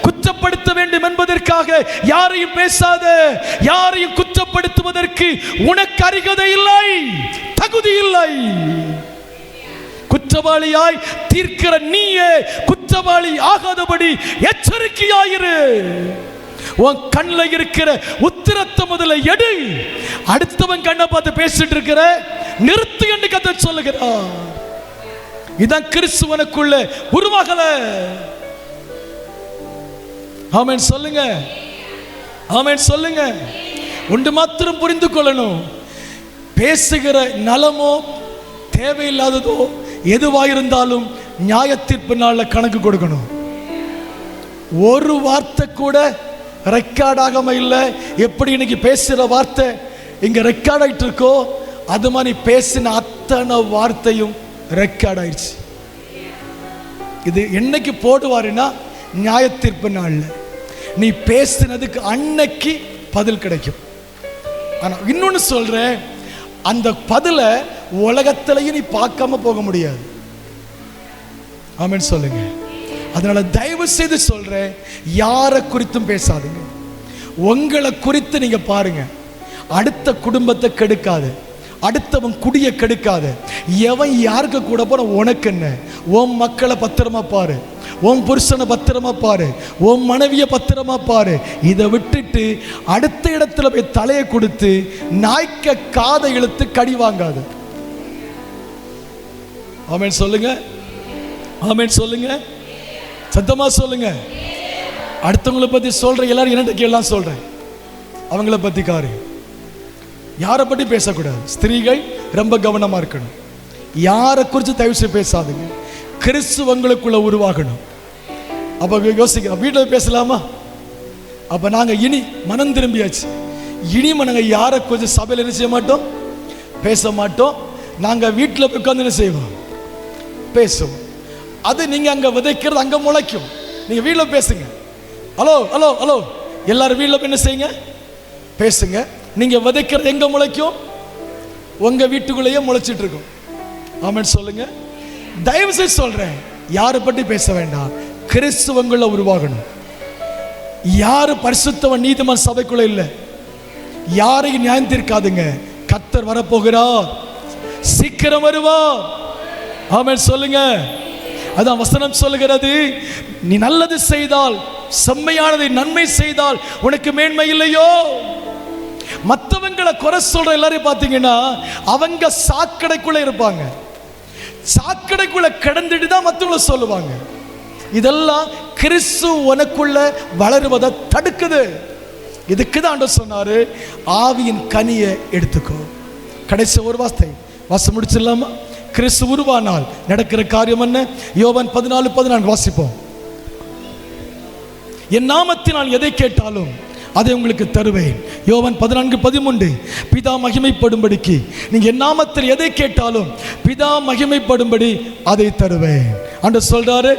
குற்றப்படுத்த வேண்டும் என்பதற்காக யாரையும் பேசாத. யாரையும் குற்றப்படுத்துவதற்கு உனக்கு அருகதை இல்லை, தகுதி இல்லை. குற்றவாளியாய் தீர்க்கிற நீயே குற்றவாளி ஆகாதபடி எச்சரிக்கையாயிரு. உன் கண்ணில் இருக்கிற உத்திரத்தை முதல்ல எடு. அடுத்தவன் கண்ணை பார்த்து பேசிட்டு இருக்கிற நிறுத்து என்று கர்த்தர் சொல்லுகிறார். இதான் கிறிஸ்துவனுக்குள்ள உருவாகல. ஆமென் சொல்லுங்க, ஆமென் சொல்லுங்க. ஒன்று மாத்திரம் புரிந்து கொள்ளணும், பேசுகிற நலமோ தேவையில்லாததோ எதுவாயிருந்தாலும் நியாய தீர்ப்பு நாளில் கணக்கு கொடுக்கணும். ஒரு வார்த்தை கூட ரெக்கார்ட் ஆகாம இல்லை. எப்படி இன்னைக்கு பேசுகிற வார்த்தை இங்க ரெக்கார்ட் ஆயிட்டு இருக்கோ, அது மாதிரி பேசின அத்தனை வார்த்தையும் ரெக்கார்ட் ஆயிடுச்சு. இது என்னைக்கு போடுவாருன்னா நியாய தீர்ப்பு நாளில் நீ பேசினதுக்கு அன்னைக்கு பதில் கிடைக்கும். ஆனா இன்னொன்னு சொல்றேன், அந்த பதிலை உலகத்திலையும் நீ பார்க்காம போக முடியாது. ஆமென் சொல்லுங்க. அதனால தயவு செய்து சொல்றேன், யாரை குறித்தும் பேசாதீங்க. உங்களை குறித்து நீங்க பாருங்க. அடுத்த குடும்பத்தை கெடுக்காது, அடுத்தவன் குடியை கெடுக்காது. எவன் யாருக்கு கூட போன உனக்கு என்ன? உன் மக்களை பத்திரமா பாரு, உன் புருஷனை பத்திரமா பாரு, உன் மனைவியை பத்திரமா பாரு. இதை விட்டுட்டு அடுத்த இடத்துல போய் தலையை கொடுத்து நாய்க்க காதை இழுத்து கடி வாங்காது. ஆமென் சொல்லுங்க, ஆமென் சொல்லுங்க, சத்தமா சொல்லுங்க. அடுத்தவங்களை பத்தி சொல்ற எல்லாரும் என்னட்ட கேள்லாம் சொல்றேன். அவங்கள பத்தி காரு, யாரை பற்றி பேசக்கூடாது. ஸ்திரீகள் ரொம்ப கவனமா இருக்கணும். யாரை குறித்து தயவு செய்து பேசாதுங்க. கிறிஸ்துவங்களுக்குள்ள உருவாகணும். அப்ப யோசிக்கிறோம், வீட்டில் பேசலாமா? அப்ப நாங்க இனி மனம் திரும்பியாச்சு. இனிமே நாங்க யாரை கொஞ்சம் சபையில் என்ன செய்ய மாட்டோம், பேச மாட்டோம். நாங்க வீட்டில் போய் உட்காந்து என்ன செய்வோம், பேசுவோம். அது நீங்க அங்க விதைக்கிறது அங்க முளைக்கும். நீங்க வீட்டில் பேசுங்க. ஹலோ ஹலோ ஹலோ, எல்லாரும் வீட்டில் என்ன செய்யுங்க, பேசுங்க. நீங்க விதைக்கிறது எங்க முளைக்கும், உங்க வீட்டுக்குள்ளேயே முளைச்சிட்டு இருக்கும். ஆமென் சொல்லுங்க. தயவு செய்து சொல்றேன், யாரை பற்றி பேச வேண்டாம். கிறிஸ்துவங்கள உருவாகணும். யாரு பரிசுத்தவன் நீதிமான் சபைக்குள்ள இல்லை. யாரையும் நியாயம் தீர்க்காதுங்க. கர்த்தர் வரப்போகிறார், சீக்கிரம் வருவார். ஆமென் சொல்லுங்க. அதான் வசனம் சொல்லுகிறது, நீ நல்லது செய்தால், செம்மையானதை நன்மை செய்தால் உனக்கு மேன்மை இல்லையோ? மற்றவங்களை குறை சொல்ற எல்லாரையும் பார்த்தீங்கன்னா அவங்க சாக்கடைக்குள்ள இருப்பாங்க. சாக்கடைக்குள்ள கிடந்துட்டு தான் மற்றவங்களை சொல்லுவாங்க. இதெல்லாம் கிறிஸ்து உனக்குள்ள வளருவதை தடுக்குது. இதுக்கு தான் ஆண்டவர் சொன்னாரு, ஆவியின் கனியை எடுத்துக்கோ. கடைசி ஒரு வாசம் முடிச்சிடலாமா? கிறிஸ்து உருவானால் நடக்கிற காரியம் என்ன? யோவான் 14:14 வாசிப்போம். என் நாமத்தினால் எதை கேட்டாலும் அதை உங்களுக்கு தருவேன். யோவான் 14:13 பிதா மகிமைப்படும்படிக்கு நீங்க என் நாமத்தில் எதை கேட்டாலும் பிதா மகிமைப்படும்படி அதை தருவேன். ஆண்டவர் சொல்றாரு,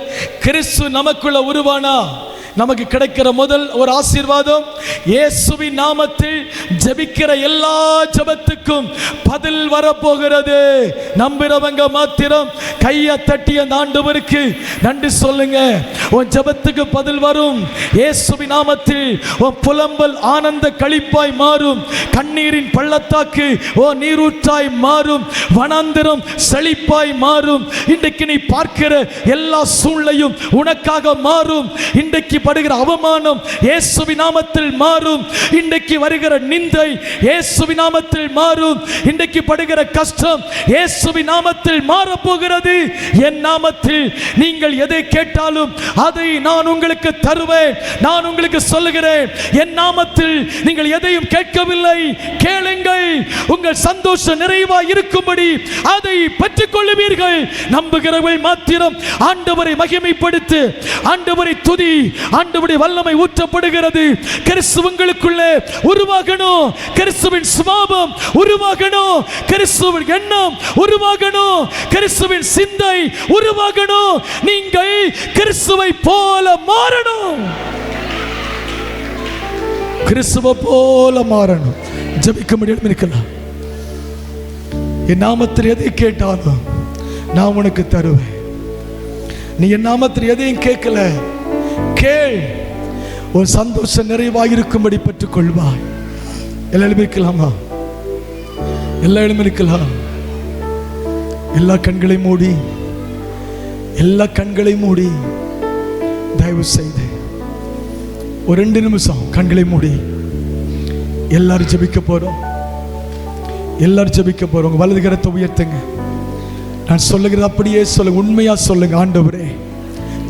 கிறிஸ்து நமக்குள்ள உருவானா நமக்கு கிடைக்கிற முதல் ஒரு ஆசீர்வாதம், இயேசுவின் நாமத்தில் ஜெபிக்கிற எல்லா ஜெபத்துக்கும் பதில் வரப்போகிறது. நம்புறவங்க மாத்திரம் கையை தட்டி அந்த ஆண்டவருக்கு நன்றி சொல்லுங்க. உன் ஜெபத்துக்கு பதில் வரும். இயேசுவின் நாமத்தில் உன் புலம்பல் ஆனந்த களிப்பாய் மாறும். கண்ணீரின் பள்ளத்தாக்கு ஓ நீரூற்றாய் மாறும். வனாந்திரம் செழிப்பாய் மாறும். இன்றைக்கு நீ பார்க்கிற எல்லா சூழ்நிலையும் உனக்காக மாறும். இன்றைக்கு படுகிற அவமானம் இயேசுவின் நாமத்தில் மாறும். இன்றைக்கு வருகிற நிந்தை இயேசுவின் நாமத்தில் மாறும். இன்றைக்கு படுகிற கஷ்டம் இயேசுவின் நாமத்தில் மாறப் போகிறது. என் நாமத்தில் நீங்கள் எதை கேட்டாலும் அதை நான் உங்களுக்கு தருவேன். நான் உங்களுக்கு சொல்லுகிறேன், என் நாமத்தில் நீங்கள் எதையும் கேட்கவில்லை, கேளுங்கள். உங்கள் சந்தோஷம் நிறைவாய் இருக்கும்படி அதை பெற்றுக் கொள்ளுவீர்கள். நம்புகிறவர்கள் மாத்திரம் ஆண்டவரை மகிமைப்படுத்து, ஆண்டவரை துதி. ஆண்டவருடைய வல்லமை ஊற்றப்படுகிறது. கிறிஸ்துவுக்குள்ளே உருவாகணும். கிறிஸ்துவின் சுபாவம் உருவாகணும். கிறிஸ்துவின் எண்ணம் உருவாகணும். கிறிஸ்துவின் சிந்தை உருவாகணும். நீங்கள் கிறிஸ்துவை போல மாறணும். கிறிஸ்துவை போல மாறணும். ஜெபிக்க முடியும் இருக்கலாம். என் நாமத்தில் எதை கேட்டாலும் நான் உனக்கு தருவேன். நீ என் நாமத்தில் எதையும் கேட்கல, கேள். ஒரு சந்தோஷம் நிறைவாக இருக்கும்படி பெற்றுக் கொள்வாய். எல்லாரும் இருக்கலாமா? எல்லாரும் இருக்கலாம். எல்லா கண்களை மூடி, எல்லா கண்களை மூடி தயவு செய்து ஒரு 2 நிமிஷம் கண்களை மூடி எல்லாரும் ஜெபிக்க போறோம். எல்லாரும் ஜெபிக்க போறோம். உங்க வலது கரத்தை உயர்த்துங்க. நான் சொல்லுகிறது அப்படியே சொல்லுங்க. உண்மையா சொல்லுங்க. ஆண்டவரே,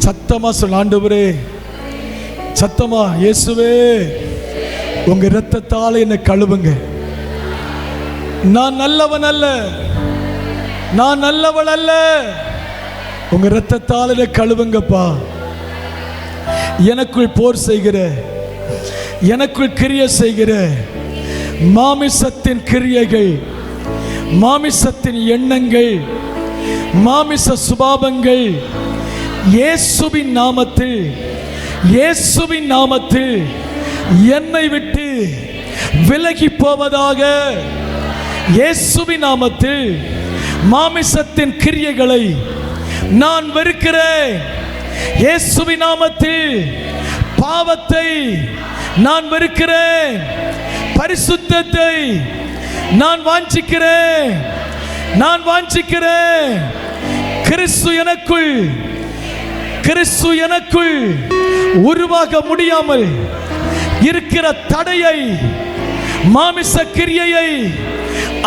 சத்தமா சொல்லுங்க. ஆண்டவரே, சத்தமா, இயேசுவே உங்க இரத்தத்தால் என்னை கழுவுங்க. நான் நல்லவன் அல்ல, நான் நல்லவள் அல்ல. உங்க இரத்தத்தால் என்னை கழுவுங்கப்பா. எனக்குள் போர் செய்கிற, எனக்குள் கிரியை செய்கிற மாமிசத்தின் கிரியைகள், மாமிசத்தின் எண்ணங்கள், மாமிச சுபாவங்கள் இயேசுவின் நாமத்தில், இயேசுவின் நாமத்தில் என்னை விட்டு விலகி போவதாக. இயேசுவின் நாமத்தில் மாமிசத்தின் கிரியைகளை நான் வெறுக்கிறேன். இயேசுவின் நாமத்தில் பாவத்தை நான் வெறுக்கிறேன். பரிசுத்தத்தை நான் வாஞ்சிக்கிறேன். நான் வாஞ்சிக்கிறேன். கிறிஸ்து எனக்குள், கிறிஸ்து எனக்குள் உருவாக முடியாமல் இருக்கிற தடையை, மாமிச கிரியையை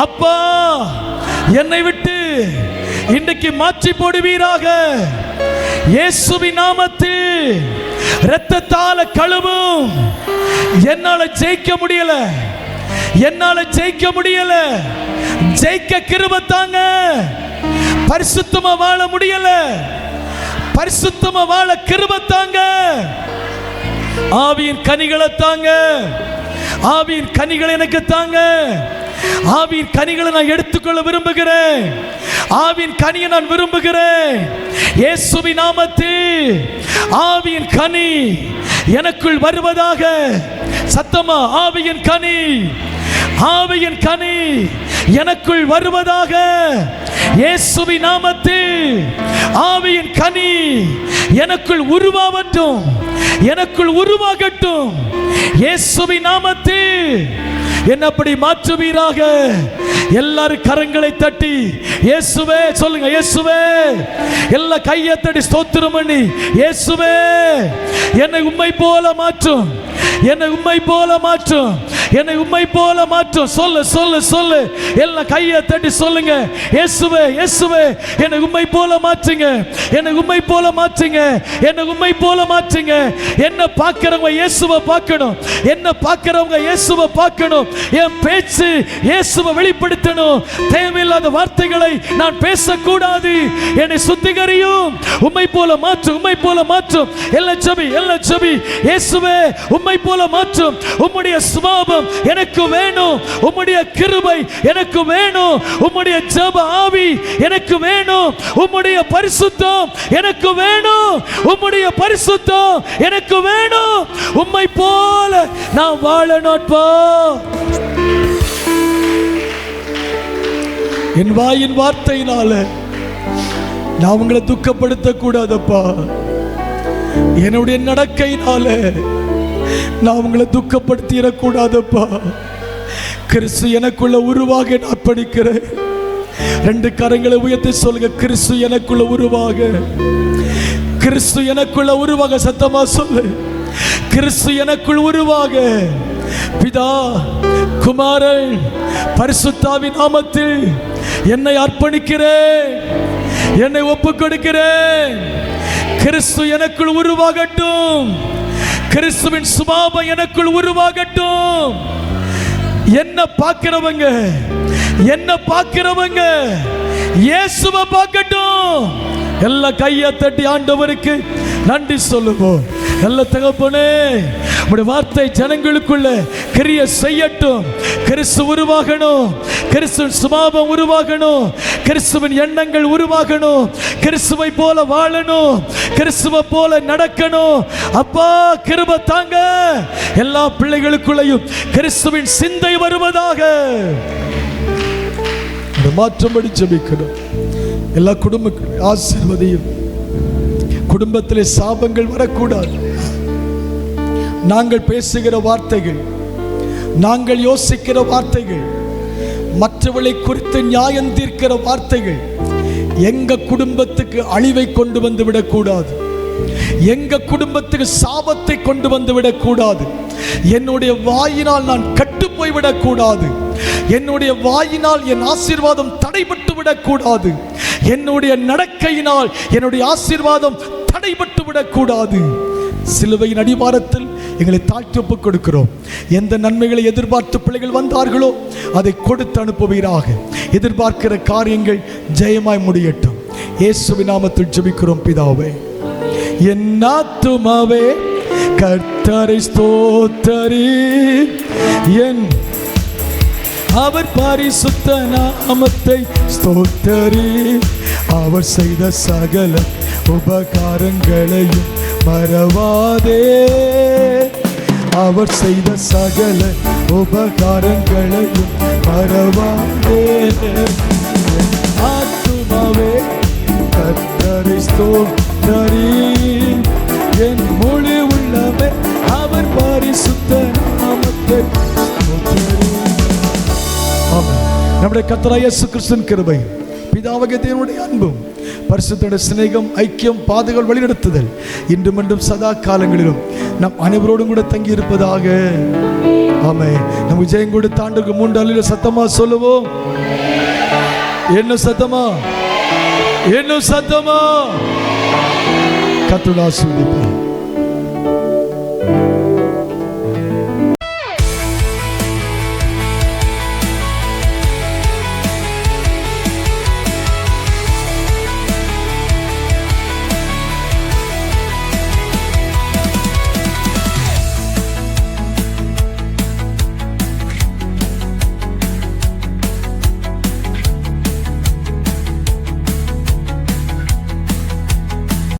அப்பா என்னை விட்டு இன்றைக்கு மாற்றி போடுவீராக. இயேசுவின் நாமத்தில் இரத்தத்தால கழுவும். என்னால ஜெயிக்க முடியல, என்னால ஜெயிக்க முடியல. ஜெயிக்க கிருபை தாங்க. பரிசுத்தமா வாழ முடியல, பரிசுத்தமா வாழ கிருபை தாங்க. ஆவியின் கனிகளை தாங்க. ஆவியின் கனிகளை எனக்கு தாங்க. ஆவியின் கனிகளை நான் எடுத்துக்கொள்ள விரும்புகிறேன். ஆவியின் கனியை நான் விரும்புகிறேன். இயேசுவின் நாமத்தில் ஆவியின் கனி எனக்குள் வருவதாக. சத்தமா, ஆவியின் கனி, ஆவியின் கனி எனக்குள் வருவதாக. இயேசுவின் நாமத்தில் ஆவியின் கனி எனக்குள் உருவாகட்டும், எனக்குள் உருவாகட்டும். இயேசுவின் நாமத்தில் என்னப்படி மாற்றுவீராக. எல்லாரும் கரங்களை தட்டி இயேசுவே சொல்லுங்க. இயேசுவே, எல்லா கையை தட்டி ஸ்தோத்திரம் பண்ணி, இயேசுவே என்னை உம்மை போல மாற்றும், என்னை உம்மை போல மாற்றும், என்னை உம்மை போல மாற்றும். சொல்லு சொல்லு சொல்லு. எல்லா கையை தட்டி சொல்லுங்க. இயேசுவே, இயேசுவே என்னை உம்மை போல மாற்றுங்க, என்னை உம்மை போல மாற்றுங்க, என்னை உம்மை போல மாற்றுங்க. என்ன பார்க்கிறவங்க இயேசுவை பார்க்கணும், என்ன பார்க்கிறவங்க இயேசுவை பார்க்கணும். என் பேச்சு இயேசுவை வெளிப்படுத்தணும். தேவையில்லாத வார்த்தைகளை நான் பேசக்கூடாது. என்னை சுத்திகரியும். உம்மை போல மாற்றும், உம்மை போல மாற்றும். எல்லா ஜெபி, எல்லா ஜெபி. இயேசுவே உம்மை உம்மை போல மாற்றும் உம்முடைய சுபாவம் எனக்கு வேணும். உம்முடைய கிருபை எனக்கு வேணும். உம்முடைய ஜெப ஆவி எனக்கு வேணும். உம்முடைய பரிசுத்தம் எனக்கு வேணும். உம்முடைய பரிசுத்தம் எனக்கு வேணும். உம்மை போல நான் வாழணும்ப்பா. என் வாயின் வார்த்தையினால நான் உங்களை துக்கப்படுத்த கூடாதப்பா. என்னுடைய நடக்கையினால நான் உங்களை துக்கப்படுத்திடக்கூடாதப்பா. கிறிஸ்து எனக்குள்ள உருவாக நான் அர்ப்பணிக்கிறேன். 2 கரங்களை உயர்த்தி சொல்லுங்க, கிறிஸ்து எனக்குள்ள உருவாக. கிறிஸ்து எனக்குள்ள உருவாக. சத்தமா சொல்லு, கிறிஸ்து எனக்குள் உருவாக. பிதா, குமாரன், பரிசுத்தாவின் நாமத்தில் என்னை அர்ப்பணிக்கிறேன், என்னை ஒப்புக் கொடுக்கிறேன். கிறிஸ்து எனக்குள் உருவாகட்டும். கிறிஸ்துவின் சுபாவம் எனக்குள் உருவாகட்டும். என்ன பார்க்கிறவங்க, என்ன பார்க்கிறவங்க இயேசுவை பார்க்கட்டும். எல்லா கையை தட்டி ஆண்டவருக்கு நன்றி சொல்லுவோம். நல்ல தகப்பனே, உம்முடைய வார்த்தை ஜனங்களுக்குள்ள கிரியை செய்யட்டும். கிறிஸ்து உருவாகணும். கிறிஸ்துவின் சுபாவம் உருவாகணும். கிறிஸ்துவின் எண்ணங்கள் உருவாகணும். கிறிஸ்துவை போல வாழணும். கிறிஸ்துவை போல நடக்கணும். அப்பா கிருபை தாங்க. எல்லா பிள்ளைகளுக்குள்ளையும் கிறிஸ்துவின் சிந்தை வருவதாக. மாற்றப்படி ஜெபிக்கணும். எல்லா குடும்பங்களும் ஆசீர்வதியும். குடும்பத்திலே சாபங்கள் வரக்கூடாது. நாங்கள் பேசுகிற வார்த்தைகள், நாங்கள் யோசிக்கிற வார்த்தைகள், மற்றவர்களை குறித்து நியாயம் தீர்க்கிற வார்த்தைகள் எங்க குடும்பத்துக்கு அழிவை கொண்டு வந்து விடக்கூடாது. எங்க குடும்பத்துக்கு சாபத்தை கொண்டு வந்து விடக்கூடாது. என்னுடைய வாயினால் நான் கட்டு போய் விடக்கூடாது. என்னுடைய வாயினால் என் ஆசீர்வாதம் தடைபட்டு விடக்கூடாது. என்னுடைய நடக்கையினால் என்னுடைய ஆசீர்வாதம் தடைபட்டு விடக்கூடாது. சிலுவையின் அடிவாரத்தில் எங்களை தாழ்த்தி ஒப்புக் கொடுக்கிறோம். எந்த நன்மைகளை எதிர்பார்த்து பிள்ளைகள் வந்தார்களோ அதை கொடுத்து அனுப்புவீராக. எதிர்பார்க்கிற காரியங்கள் ஜெயமாய் முடியட்டும். இயேசுவின் நாமத்தில் ஜெபிக்கிறோம் பிதாவே. என் ஆத்துமாவே கர்த்தரை ஸ்தோத்தரி, என் அவர் பரிசுத்த நாமத்தை ஸ்தோத்தரி. அவர் செய்த சகல உபகாரங்களையும் மறவாதே. அவர் செய்த சகல உபகாரங்களையும் மறவாதே. ஆத்துமாவே கர்த்தரை ஸ்தோத்தரி, என் முழு உள்ளமே அவர் பரிசுத்த நாமத்தை ஸ்தோத்தரி. ஆமென். நம்முடைய கர்த்தராகிய இயேசு கிறிஸ்துவின் கிருபை, பிதாவாகிய தேவனுடைய அன்பும், பரிசுத்தருடைய சிநேகம், ஐக்கியம், பாதுகாவல், வழிநடத்துதல் இன்றும் என்றும் சதா காலங்களிலும் நம் அனைவரோடும் கூட தங்கி இருப்பதாக. ஆமென். நம்ம ஜெயம் கொடுத்த ஆண்டுக்கு 3 அல்ல சத்தமா சொல்லுவோம். என்ன சத்தமா, என்ன சத்தமா. கர்த்தர் ஆசீர்வதிப்பார்.